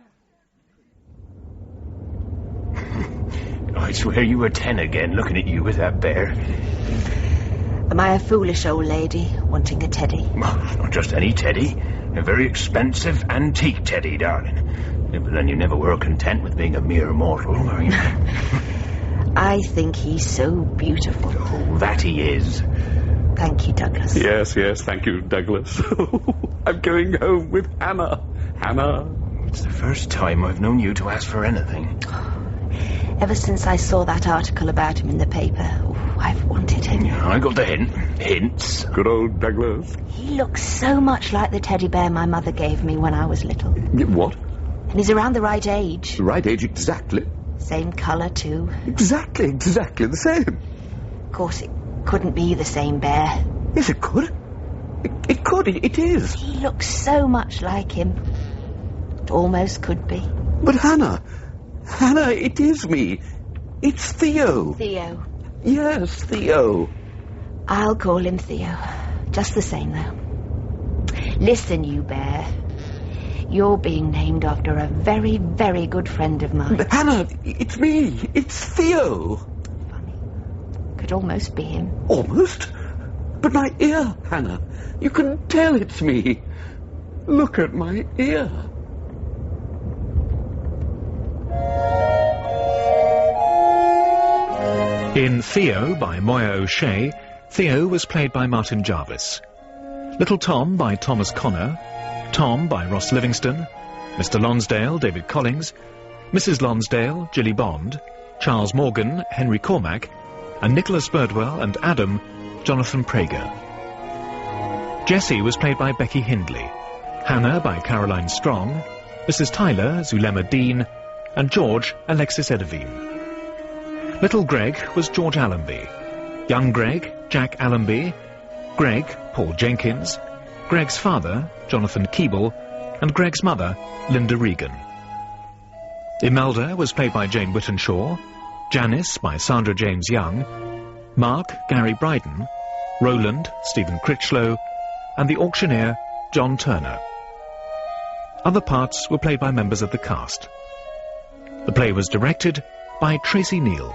I swear you were 10 again, looking at you with that bear. Am I a foolish old lady wanting a teddy? Not just any teddy. A very expensive antique teddy, darling. But then you never were content with being a mere mortal, were you? I think he's so beautiful. Oh, that he is. Thank you, Douglas. Yes, thank you, Douglas. I'm going home with Hannah. Hannah. It's the first time I've known you to ask for anything. Ever since I saw that article about him in the paper, I've wanted him. I got the hint. Hints. Good old Douglas. He looks so much like the teddy bear my mother gave me when I was little. What? And he's around the right age. The right age, exactly. Same colour, too. Exactly the same. Of course, it couldn't be the same bear. Yes, it could. It could. It is. He looks so much like him. It almost could be. But Hannah, it is me. It's Theo. Theo. Yes, Theo. I'll call him Theo. Just the same, though. Listen, you bear. You're being named after a very, very good friend of mine. Hannah, it's me. It's Theo. Could almost be him. Almost? But my ear, Hannah. You can tell it's me. Look at my ear. In Theo by Moya O'Shea, Theo was played by Martin Jarvis. Little Tom by Thomas Connor, Tom by Ross Livingstone, Mr. Lonsdale, David Collings, Mrs. Lonsdale, Jilly Bond, Charles Morgan, Henry Cormack, and Nicholas Birdwell and Adam, Jonathan Prager. Jessie was played by Becky Hindley, Hannah by Caroline Strong, Mrs. Tyler, Zulema Dean, and George, Alexis Edavine. Little Greg was George Allenby, young Greg, Jack Allenby, Greg, Paul Jenkins, Greg's father, Jonathan Keeble, and Greg's mother, Linda Regan. Imelda was played by Jane Whittenshaw, Janice by Sandra James Young, Mark, Gary Bryden, Roland, Stephen Critchlow, and the auctioneer, John Turner. Other parts were played by members of the cast. The play was directed by Tracy Neal.